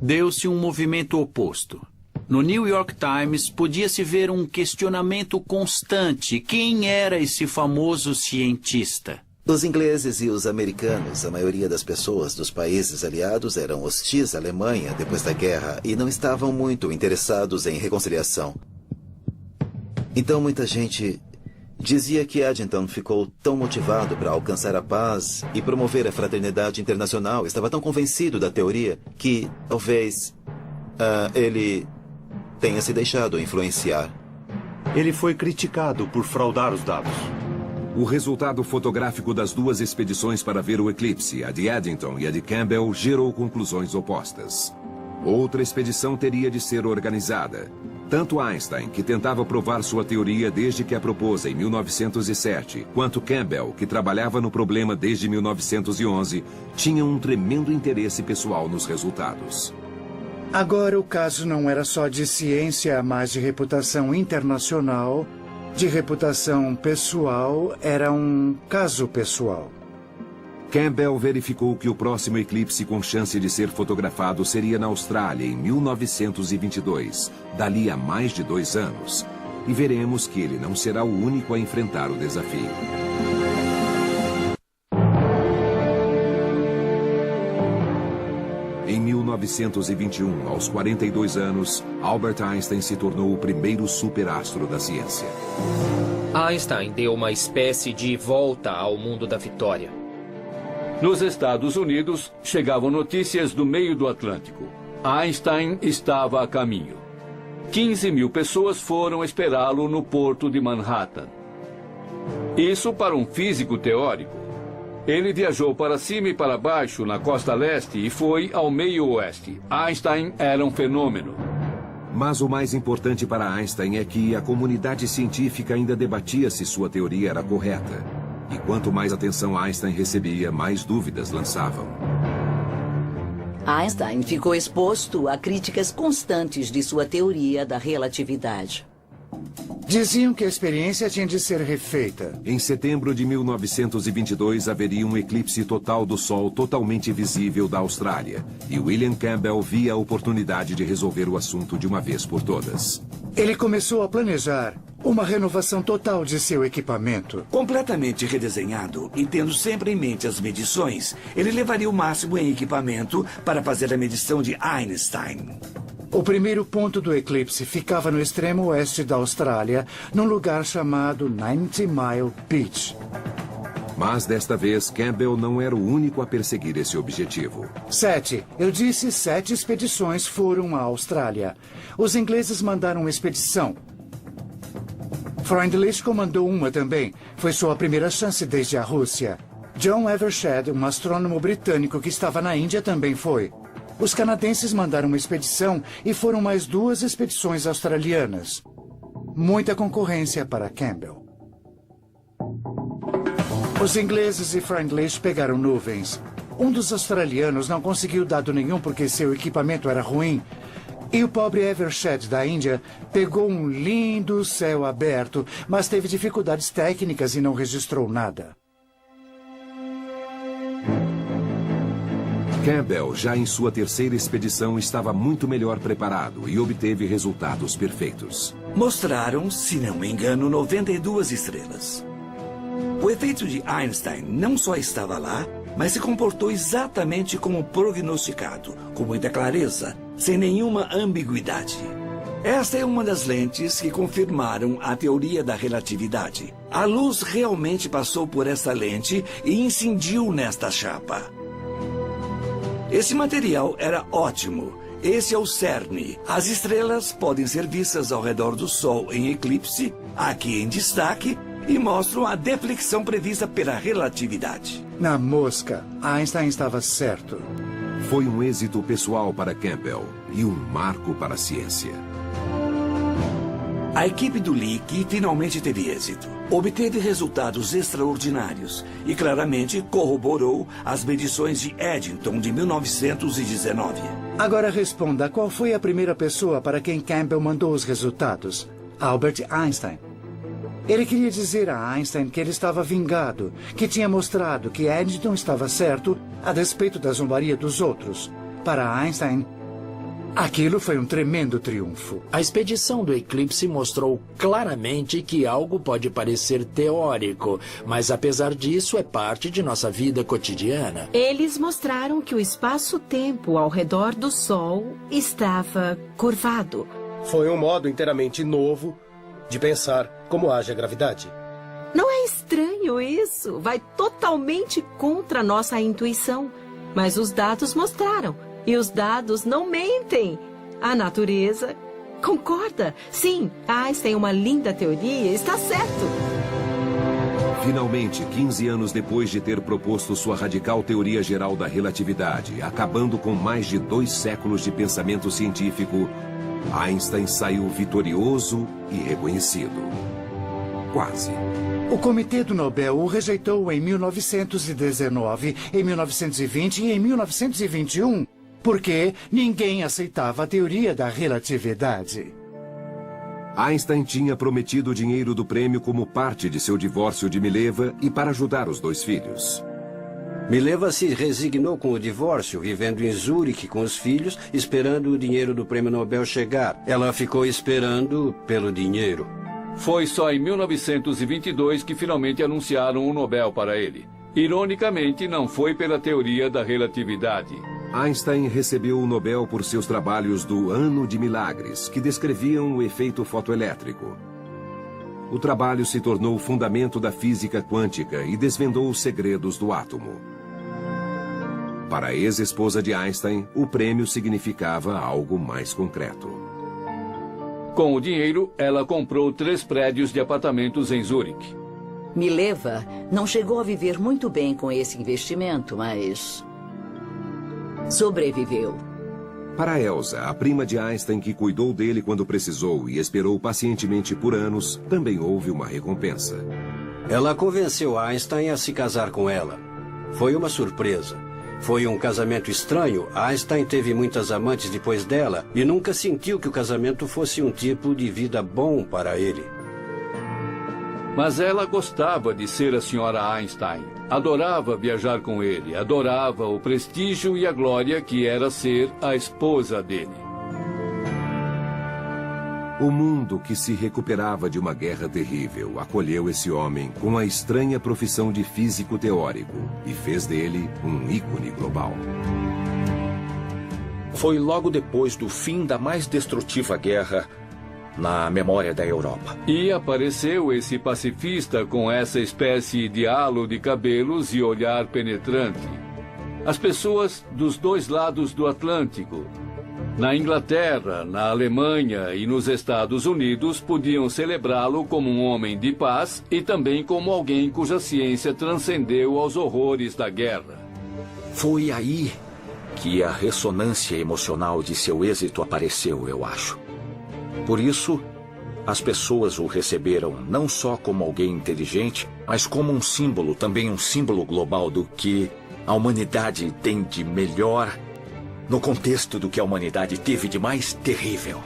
Deu-se um movimento oposto. No New York Times podia-se ver um questionamento constante. Quem era esse famoso cientista? Os ingleses e os americanos, a maioria das pessoas dos países aliados eram hostis à Alemanha depois da guerra e não estavam muito interessados em reconciliação. Então muita gente dizia que Eddington ficou tão motivado para alcançar a paz e promover a fraternidade internacional, estava tão convencido da teoria que talvez ele tenha se deixado influenciar. Ele foi criticado por fraudar os dados. O resultado fotográfico das duas expedições para ver o eclipse, a de Eddington e a de Campbell, gerou conclusões opostas. Outra expedição teria de ser organizada. Tanto Einstein, que tentava provar sua teoria desde que a propôs em 1907, quanto Campbell, que trabalhava no problema desde 1911, tinham um tremendo interesse pessoal nos resultados. Agora o caso não era só de ciência, mas de reputação internacional, de reputação pessoal, era um caso pessoal. Campbell verificou que o próximo eclipse com chance de ser fotografado seria na Austrália em 1922, dali a mais de 2 anos. E veremos que ele não será o único a enfrentar o desafio. Em 1921, aos 42 anos, Albert Einstein se tornou o primeiro superastro da ciência. Einstein deu uma espécie de volta ao mundo da vitória. Nos Estados Unidos, chegavam notícias do meio do Atlântico. Einstein estava a caminho. 15 mil pessoas foram esperá-lo no porto de Manhattan. Isso para um físico teórico. Ele viajou para cima e para baixo na costa leste e foi ao meio oeste. Einstein era um fenômeno. Mas o mais importante para Einstein é que a comunidade científica ainda debatia se sua teoria era correta. E quanto mais atenção Einstein recebia, mais dúvidas lançavam. Einstein ficou exposto a críticas constantes de sua teoria da relatividade. Diziam que a experiência tinha de ser refeita. Em setembro de 1922, haveria um eclipse total do Sol totalmente visível da Austrália. E William Campbell via a oportunidade de resolver o assunto de uma vez por todas. Ele começou a planejar uma renovação total de seu equipamento. Completamente redesenhado e tendo sempre em mente as medições, ele levaria o máximo em equipamento para fazer a medição de Einstein. O primeiro ponto do eclipse ficava no extremo oeste da Austrália, num lugar chamado 90 Mile Beach. Mas desta vez, Campbell não era o único a perseguir esse objetivo. 7. Eu disse 7 expedições foram à Austrália. Os ingleses mandaram uma expedição. Freundlich comandou uma também. Foi sua primeira chance desde a Rússia. John Evershed, um astrônomo britânico que estava na Índia, também foi. Os canadenses mandaram uma expedição e foram mais 2 expedições australianas. Muita concorrência para Campbell. Os ingleses e Freundlich pegaram nuvens. Um dos australianos não conseguiu dado nenhum porque seu equipamento era ruim. E o pobre Evershed da Índia pegou um lindo céu aberto, mas teve dificuldades técnicas e não registrou nada. Campbell, já em sua terceira expedição, estava muito melhor preparado e obteve resultados perfeitos. Mostraram, se não me engano, 92 estrelas. O efeito de Einstein não só estava lá, mas se comportou exatamente como prognosticado, com muita clareza, sem nenhuma ambiguidade. Esta é uma das lentes que confirmaram a teoria da relatividade. A luz realmente passou por essa lente e incidiu nesta chapa. Esse material era ótimo. Esse é o cerne. As estrelas podem ser vistas ao redor do Sol em eclipse, aqui em destaque, e mostram a deflexão prevista pela relatividade. Na mosca, Einstein estava certo. Foi um êxito pessoal para Campbell e um marco para a ciência. A equipe do Lick finalmente teve êxito. Obteve resultados extraordinários e claramente corroborou as medições de Eddington de 1919. Agora responda, qual foi a primeira pessoa para quem Campbell mandou os resultados? Albert Einstein. Ele queria dizer a Einstein que ele estava vingado, que tinha mostrado que Eddington estava certo a despeito da zombaria dos outros. Para Einstein, aquilo foi um tremendo triunfo. A expedição do eclipse mostrou claramente que algo pode parecer teórico, mas apesar disso é parte de nossa vida cotidiana. Eles mostraram que o espaço-tempo ao redor do Sol estava curvado. Foi um modo inteiramente novo de pensar como age a gravidade. Não é estranho isso? Vai totalmente contra a nossa intuição. Mas os dados mostraram. E os dados não mentem. A natureza concorda. Sim, Einstein tem uma linda teoria, está certo. Finalmente, 15 anos depois de ter proposto sua radical teoria geral da relatividade, acabando com mais de 2 séculos de pensamento científico, Einstein saiu vitorioso e reconhecido. Quase. O Comitê do Nobel o rejeitou em 1919, em 1920 e em 1921, porque ninguém aceitava a teoria da relatividade. Einstein tinha prometido o dinheiro do prêmio como parte de seu divórcio de Mileva e para ajudar os 2 filhos. Mileva se resignou com o divórcio, vivendo em Zurique com os filhos, esperando o dinheiro do prêmio Nobel chegar. Ela ficou esperando pelo dinheiro. Foi só em 1922 que finalmente anunciaram o Nobel para ele. Ironicamente, não foi pela teoria da relatividade. Einstein recebeu o Nobel por seus trabalhos do Ano de Milagres, que descreviam o efeito fotoelétrico. O trabalho se tornou o fundamento da física quântica e desvendou os segredos do átomo. Para a ex-esposa de Einstein, o prêmio significava algo mais concreto. Com o dinheiro, ela comprou 3 prédios de apartamentos em Zurique. Mileva não chegou a viver muito bem com esse investimento, mas sobreviveu. Para Elsa, a prima de Einstein que cuidou dele quando precisou e esperou pacientemente por anos, também houve uma recompensa. Ela convenceu Einstein a se casar com ela. Foi uma surpresa. Foi um casamento estranho. Einstein teve muitas amantes depois dela e nunca sentiu que o casamento fosse um tipo de vida bom para ele. Mas ela gostava de ser a senhora Einstein. Adorava viajar com ele, adorava o prestígio e a glória que era ser a esposa dele. O mundo que se recuperava de uma guerra terrível acolheu esse homem com a estranha profissão de físico teórico e fez dele um ícone global. Foi logo depois do fim da mais destrutiva guerra na memória da Europa. E apareceu esse pacifista com essa espécie de halo de cabelos e olhar penetrante. As pessoas dos 2 lados do Atlântico, na Inglaterra, na Alemanha e nos Estados Unidos, podiam celebrá-lo como um homem de paz e também como alguém cuja ciência transcendeu aos horrores da guerra. Foi aí que a ressonância emocional de seu êxito apareceu, eu acho. Por isso, as pessoas o receberam não só como alguém inteligente, mas como um símbolo, também um símbolo global do que a humanidade tem de melhor no contexto do que a humanidade teve de mais terrível.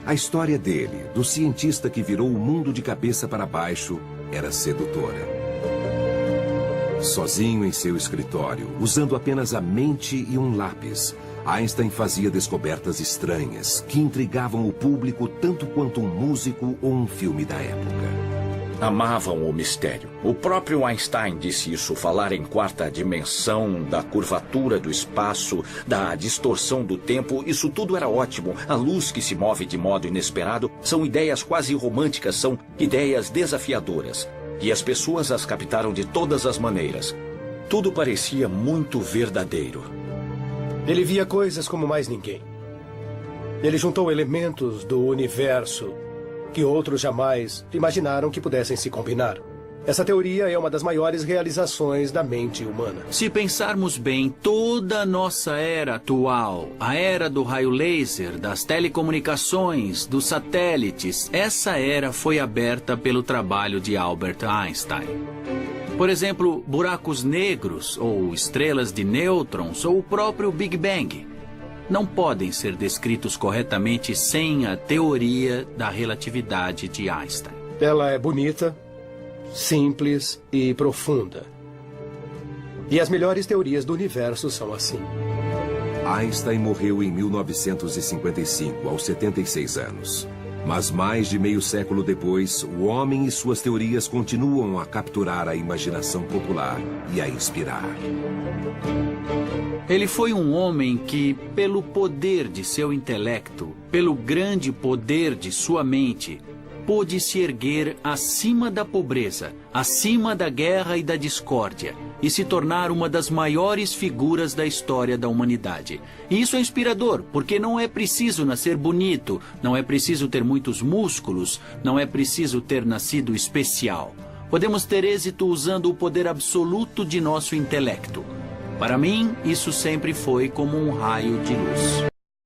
A história dele, do cientista que virou o mundo de cabeça para baixo, era sedutora. Sozinho em seu escritório, usando apenas a mente e um lápis, Einstein fazia descobertas estranhas que intrigavam o público tanto quanto um músico ou um filme da época. Amavam o mistério. O próprio Einstein disse isso, falar em 4ª dimensão, da curvatura do espaço, da distorção do tempo, isso tudo era ótimo. A luz que se move de modo inesperado são ideias quase românticas, são ideias desafiadoras. E as pessoas as captaram de todas as maneiras. Tudo parecia muito verdadeiro. Ele via coisas como mais ninguém. Ele juntou elementos do universo que outros jamais imaginaram que pudessem se combinar. Essa teoria é uma das maiores realizações da mente humana. Se pensarmos bem, toda a nossa era atual, a era do raio laser, das telecomunicações, dos satélites, essa era foi aberta pelo trabalho de Albert Einstein. Por exemplo, buracos negros, ou estrelas de nêutrons, ou o próprio Big Bang, não podem ser descritos corretamente sem a teoria da relatividade de Einstein. Ela é bonita, simples e profunda. E as melhores teorias do universo são assim. Einstein morreu em 1955, aos 76 anos. Mas mais de meio século depois, o homem e suas teorias continuam a capturar a imaginação popular e a inspirar. Ele foi um homem que, pelo poder de seu intelecto, pelo grande poder de sua mente, pôde se erguer acima da pobreza, acima da guerra e da discórdia, e se tornar uma das maiores figuras da história da humanidade. E isso é inspirador, porque não é preciso nascer bonito, não é preciso ter muitos músculos, não é preciso ter nascido especial. Podemos ter êxito usando o poder absoluto de nosso intelecto. Para mim, isso sempre foi como um raio de luz.